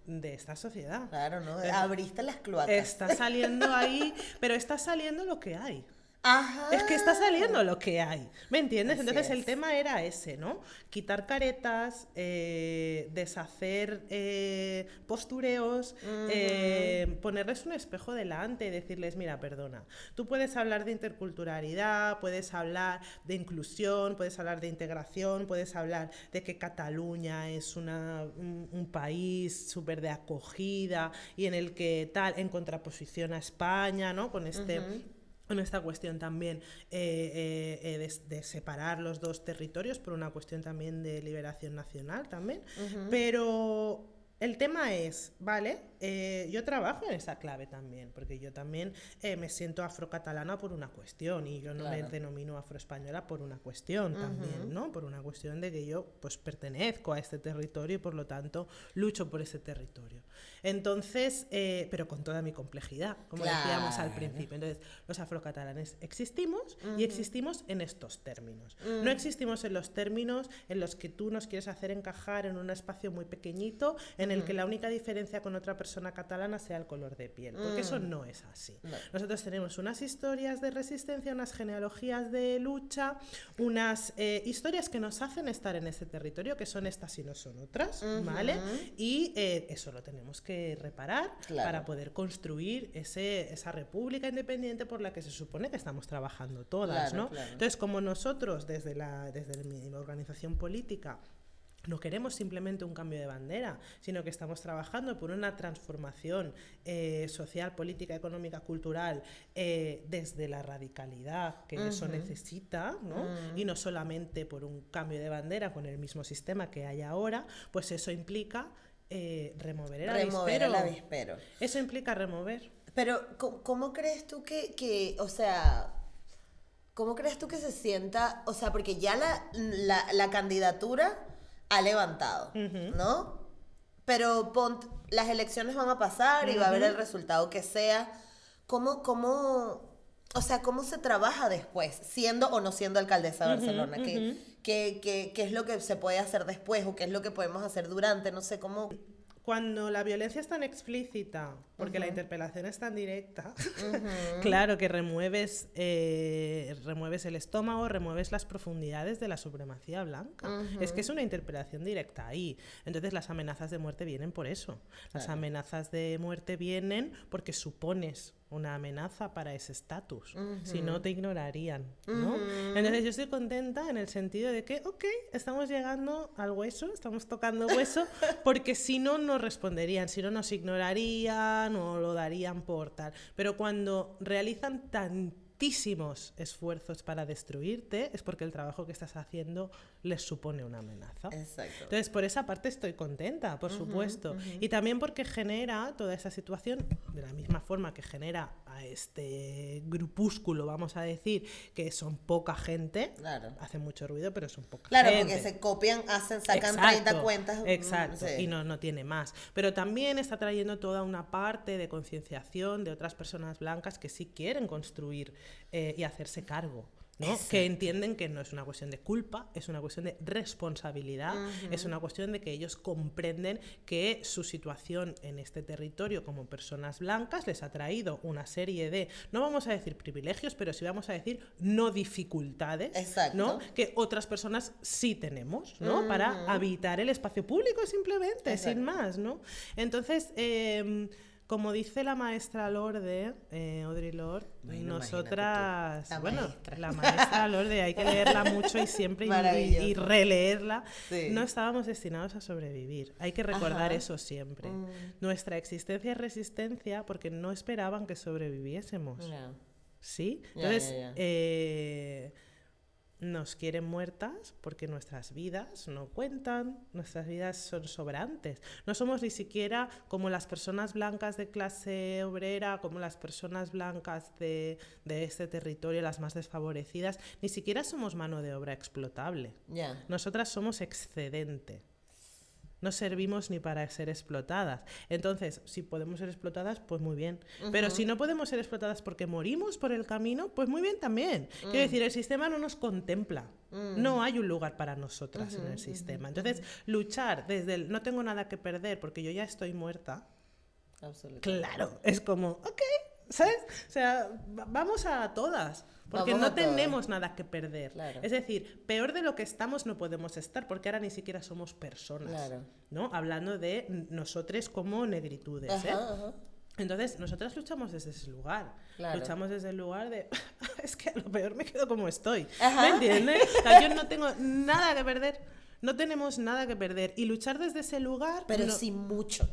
de esta sociedad. Claro, ¿no? Abriste las cloacas. Está saliendo ahí, pero está saliendo lo que hay. Ajá. Es que está saliendo lo que hay, ¿me entiendes? Entonces el tema era ese, ¿no? Quitar caretas, deshacer postureos, ponerles un espejo delante, decirles, mira, perdona, tú puedes hablar de interculturalidad, puedes hablar de inclusión, puedes hablar de integración, puedes hablar de que Cataluña es un país súper de acogida y en el que tal, en contraposición a España, ¿no? Con esta cuestión también de separar los dos territorios por una cuestión también de liberación nacional también, pero el tema es, ¿vale? Yo trabajo en esa clave también, porque yo también me siento afrocatalana por una cuestión y yo no me denomino afroespañola por una cuestión también, ¿no? Por una cuestión de que yo pues pertenezco a este territorio y por lo tanto lucho por ese territorio. Entonces, pero con toda mi complejidad, como decíamos al principio. Entonces, los afrocatalanes existimos y existimos en estos términos. No existimos en los términos en los que tú nos quieres hacer encajar en un espacio muy pequeñito, en en el que la única diferencia con otra persona catalana sea el color de piel, porque eso no es así. No. Nosotros tenemos unas historias de resistencia, unas genealogías de lucha, unas historias que nos hacen estar en ese territorio, que son estas y no son otras, ¿vale? Y eso lo tenemos que reparar para poder construir esa república independiente por la que se supone que estamos trabajando todas, ¿no? Entonces, como nosotros desde mi organización política no queremos simplemente un cambio de bandera, sino que estamos trabajando por una transformación social, política, económica, cultural, desde la radicalidad que eso necesita, ¿no? Y no solamente por un cambio de bandera con el mismo sistema que hay ahora, pues eso implica remover el avispero. Eso implica remover. Pero, ¿cómo crees tú o sea... ¿Cómo crees tú que se sienta? O sea, porque ya la candidatura ha levantado, ¿no? Pero las elecciones van a pasar y va a haber el resultado que sea. ¿Cómo se trabaja después, siendo o no siendo alcaldesa de Barcelona? ¿Qué es lo que se puede hacer después o qué es lo que podemos hacer durante? No sé cómo... Cuando la violencia es tan explícita, porque la interpelación es tan directa, claro que remueves el estómago, remueves las profundidades de la supremacía blanca. Es que es una interpelación directa ahí. Entonces las amenazas de muerte vienen por eso. Las amenazas de muerte vienen porque supones una amenaza para ese estatus. Si no, te ignorarían, ¿no? Entonces yo estoy contenta en el sentido de que, estamos llegando al hueso, estamos tocando hueso, porque si no, nos responderían, si no, nos ignorarían o lo darían por tal. Pero cuando realizan tantísimos esfuerzos para destruirte, es porque el trabajo que estás haciendo les supone una amenaza. Exacto. Entonces, por esa parte estoy contenta, por supuesto. Y también porque genera toda esa situación, de la misma forma que genera a este grupúsculo, vamos a decir, que son poca gente, hacen mucho ruido, pero son poca gente. Claro, porque se copian, sacan 30 cuentas. Exacto, y no tiene más. Pero también está trayendo toda una parte de concienciación de otras personas blancas que sí quieren construir y hacerse cargo, ¿no? Que entienden que no es una cuestión de culpa, es una cuestión de responsabilidad, es una cuestión de que ellos comprenden que su situación en este territorio como personas blancas les ha traído una serie de, no vamos a decir privilegios, pero sí vamos a decir no dificultades, ¿no? Que otras personas sí tenemos, ¿no? Para habitar el espacio público simplemente, sin más, ¿no? Entonces, como dice la maestra Lorde, Audre Lorde, nosotras, la maestra Lorde, hay que leerla mucho y siempre y releerla, no estábamos destinados a sobrevivir. Hay que recordar eso siempre. Nuestra existencia es resistencia porque no esperaban que sobreviviésemos. ¿Sí? Entonces, nos quieren muertas porque nuestras vidas no cuentan, nuestras vidas son sobrantes. No somos ni siquiera como las personas blancas de clase obrera, como las personas blancas de este territorio, las más desfavorecidas, ni siquiera somos mano de obra explotable. Nosotras somos excedente. No servimos ni para ser explotadas. Entonces, si podemos ser explotadas, pues muy bien. Pero si no podemos ser explotadas porque morimos por el camino, pues muy bien también. Quiero decir, el sistema no nos contempla. No hay un lugar para nosotras en el sistema. Entonces, luchar desde el no tengo nada que perder porque yo ya estoy muerta. Claro, es como, ¿sabes? O sea, vamos a todas. Porque no tenemos nada que perder. Es decir, peor de lo que estamos no podemos estar, porque ahora ni siquiera somos personas, ¿no? Hablando de nosotros como negritudes, Entonces, nosotras luchamos desde ese lugar. Luchamos desde el lugar de, es que a lo peor me quedo como estoy. ¿Me entiendes? O sea, yo no tengo nada que perder. No tenemos nada que perder. Y luchar desde ese lugar... Pero sí mucho.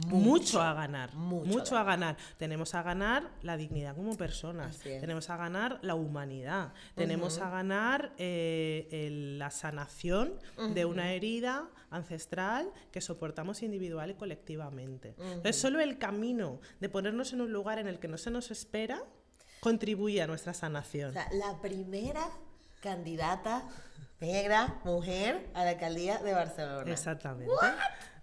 Mucho a ganar. Tenemos a ganar la dignidad como personas, tenemos a ganar la humanidad, tenemos a ganar la sanación de una herida ancestral que soportamos individual y colectivamente. Entonces solo el camino de ponernos en un lugar en el que no se nos espera contribuye a nuestra sanación. O sea, la primera candidata negra, mujer, a la alcaldía de Barcelona. Exactamente. ¿What?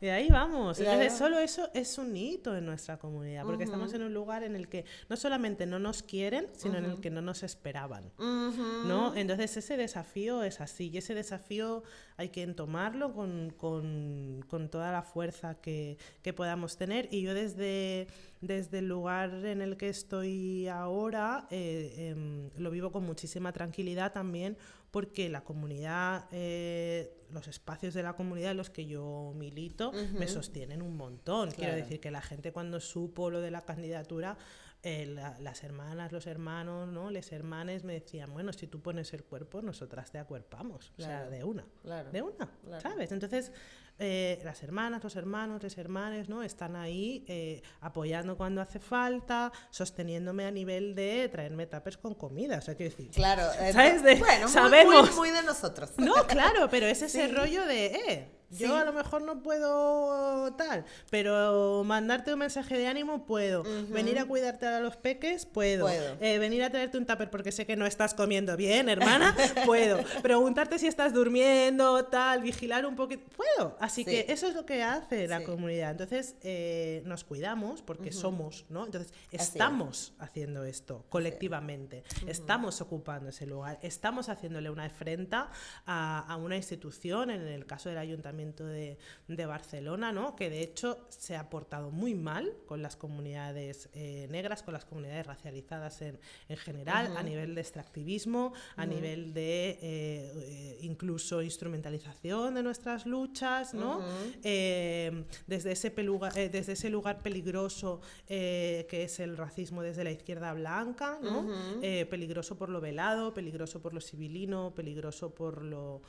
Y ahí vamos. Entonces, solo eso es un hito en nuestra comunidad, porque estamos en un lugar en el que no solamente no nos quieren, sino en el que no nos esperaban, ¿no? Entonces, ese desafío es así, y ese desafío hay que tomarlo con toda la fuerza que podamos tener. Y yo desde el lugar en el que estoy ahora lo vivo con muchísima tranquilidad también, porque la comunidad, los espacios de la comunidad en los que yo milito me sostienen un montón. Claro. Quiero decir que la gente, cuando supo lo de la candidatura, las hermanas, los hermanos, ¿no? Les hermanes me decían, bueno, si tú pones el cuerpo, nosotras te acuerpamos. Claro. O sea, de una, claro. ¿Sabes? Entonces, las hermanas, los hermanos, les hermanes, ¿no? Están ahí apoyando cuando hace falta, sosteniéndome a nivel de traerme tuppers con comida. O sea, quiero decir, claro, ¿sabes? Bueno, sabemos. Muy de nosotros. No, claro, pero es ese rollo de, yo a lo mejor no puedo tal, pero mandarte un mensaje de ánimo puedo. Venir a cuidarte a los peques puedo. Venir a traerte un tupper porque sé que no estás comiendo bien, hermana, puedo. Preguntarte si estás durmiendo, tal, vigilar un poquito, puedo. Así que eso es lo que hace la comunidad. Entonces nos cuidamos porque somos, ¿no? Entonces estamos haciendo esto colectivamente. Estamos ocupando ese lugar. Estamos haciéndole una afrenta a una institución, en el caso del Ayuntamiento de Barcelona, ¿no? Que de hecho se ha portado muy mal con las comunidades negras, con las comunidades racializadas en general, a nivel de extractivismo, a nivel de incluso instrumentalización de nuestras luchas, ¿no? Desde ese lugar peligroso que es el racismo desde la izquierda blanca, ¿no? Peligroso por lo velado, peligroso por lo civilino, peligroso por lo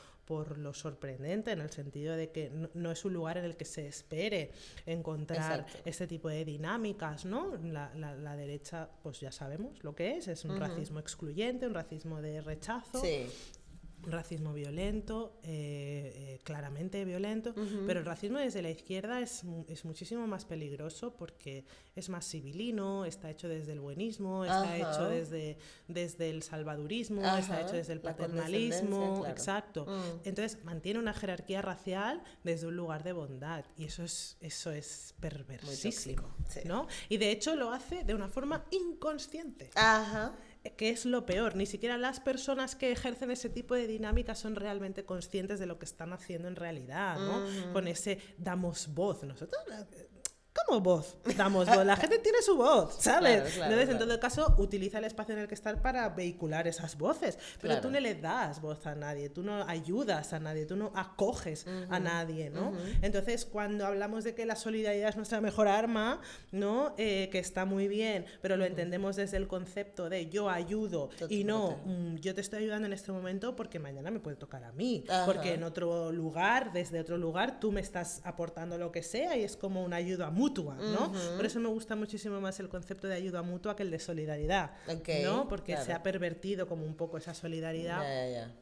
sorprendente, en el sentido de que no es un lugar en el que se espere encontrar este tipo de dinámicas, ¿no? La derecha, pues ya sabemos lo que es un racismo excluyente, un racismo de rechazo. Un racismo violento, claramente violento, pero el racismo desde la izquierda es muchísimo más peligroso porque es más civilino, está hecho desde el buenismo, está hecho desde el salvadurismo, está hecho desde el paternalismo, claro. Exacto. Entonces mantiene una jerarquía racial desde un lugar de bondad, y eso es perversísimo, ¿no? Y de hecho lo hace de una forma inconsciente. Que es lo peor. Ni siquiera las personas que ejercen ese tipo de dinámica son realmente conscientes de lo que están haciendo en realidad, ¿no? Con ese damos voz. Nosotros, ¿cómo voz? Damos voz. La gente tiene su voz, ¿sabes? Entonces, en todo caso, utiliza el espacio en el que estás para vehicular esas voces. Pero tú no le das voz a nadie, tú no ayudas a nadie, tú no acoges a nadie, ¿no? Entonces, cuando hablamos de que la solidaridad es nuestra mejor arma, ¿no? Que está muy bien, pero lo entendemos desde el concepto de yo ayudo y no yo te estoy ayudando en este momento porque mañana me puede tocar a mí, porque en otro lugar, desde otro lugar, tú me estás aportando lo que sea y es como una ayuda mutua, ¿no? Por eso me gusta muchísimo más el concepto de ayuda mutua que el de solidaridad, ¿no? Porque se ha pervertido como un poco esa solidaridad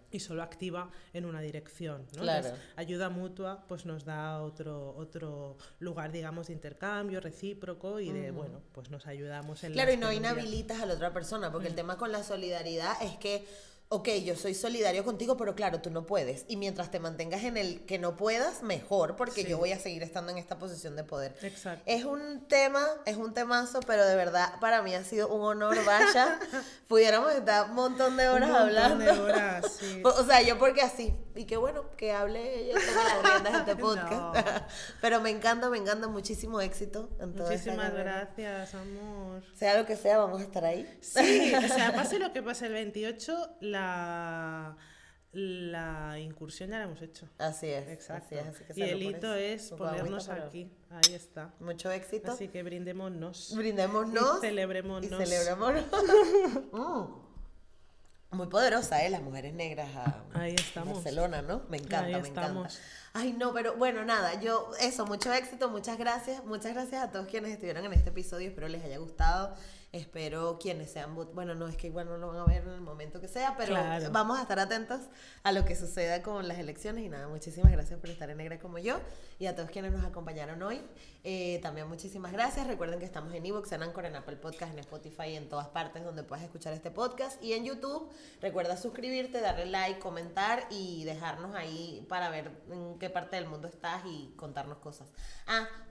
y solo activa en una dirección, ¿no? Entonces, ayuda mutua pues nos da otro lugar, digamos, de intercambio recíproco y de, bueno, pues nos ayudamos en y no inhabilitas a la otra persona, porque el tema con la solidaridad es que yo soy solidario contigo, pero claro, tú no puedes. Y mientras te mantengas en el que no puedas, mejor, porque yo voy a seguir estando en esta posición de poder. Exacto. Es un temazo, pero de verdad, para mí ha sido un honor, vaya. Pudiéramos estar un montón de horas hablando. Un montón de horas, sí. O sea, yo porque así. Y qué bueno, que hable ella con las riendas de este podcast. No. Pero me encanta, muchísimo éxito en toda esta Muchísimas gracias, amor. Sea lo que sea, vamos a estar ahí. Sí, o sea, pase lo que pase el 28, la incursión ya la hemos hecho. Así es. Exacto. Así que y el hito es ponernos aquí. Ahí está. Mucho éxito. Así que brindémonos. Y celebrémonos. Muy poderosa, las mujeres negras ahí estamos. Barcelona, ¿no? Me encanta. Ay, no, pero bueno, nada, mucho éxito, muchas gracias a todos quienes estuvieron en este episodio, espero les haya gustado. Espero quienes sean, bueno, no, es que igual no lo van a ver en el momento que sea, pero claro, vamos a estar atentos a lo que suceda con las elecciones. Y nada, muchísimas gracias por estar en Negra como yo, y a todos quienes nos acompañaron hoy. También muchísimas gracias. Recuerden que estamos en iVoox, en Anchor, en Apple Podcast, en Spotify, en todas partes donde puedas escuchar este podcast. Y en YouTube, recuerda suscribirte, darle like, comentar y dejarnos ahí para ver en qué parte del mundo estás y contarnos cosas.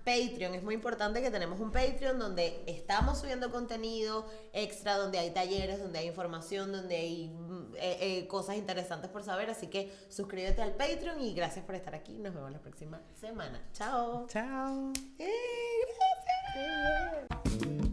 Patreon, es muy importante que tenemos un Patreon donde estamos subiendo contenido extra, donde hay talleres, donde hay información, donde hay cosas interesantes por saber. Así que suscríbete al Patreon y gracias por estar aquí. Nos vemos la próxima semana. Chao. chao. Gracias.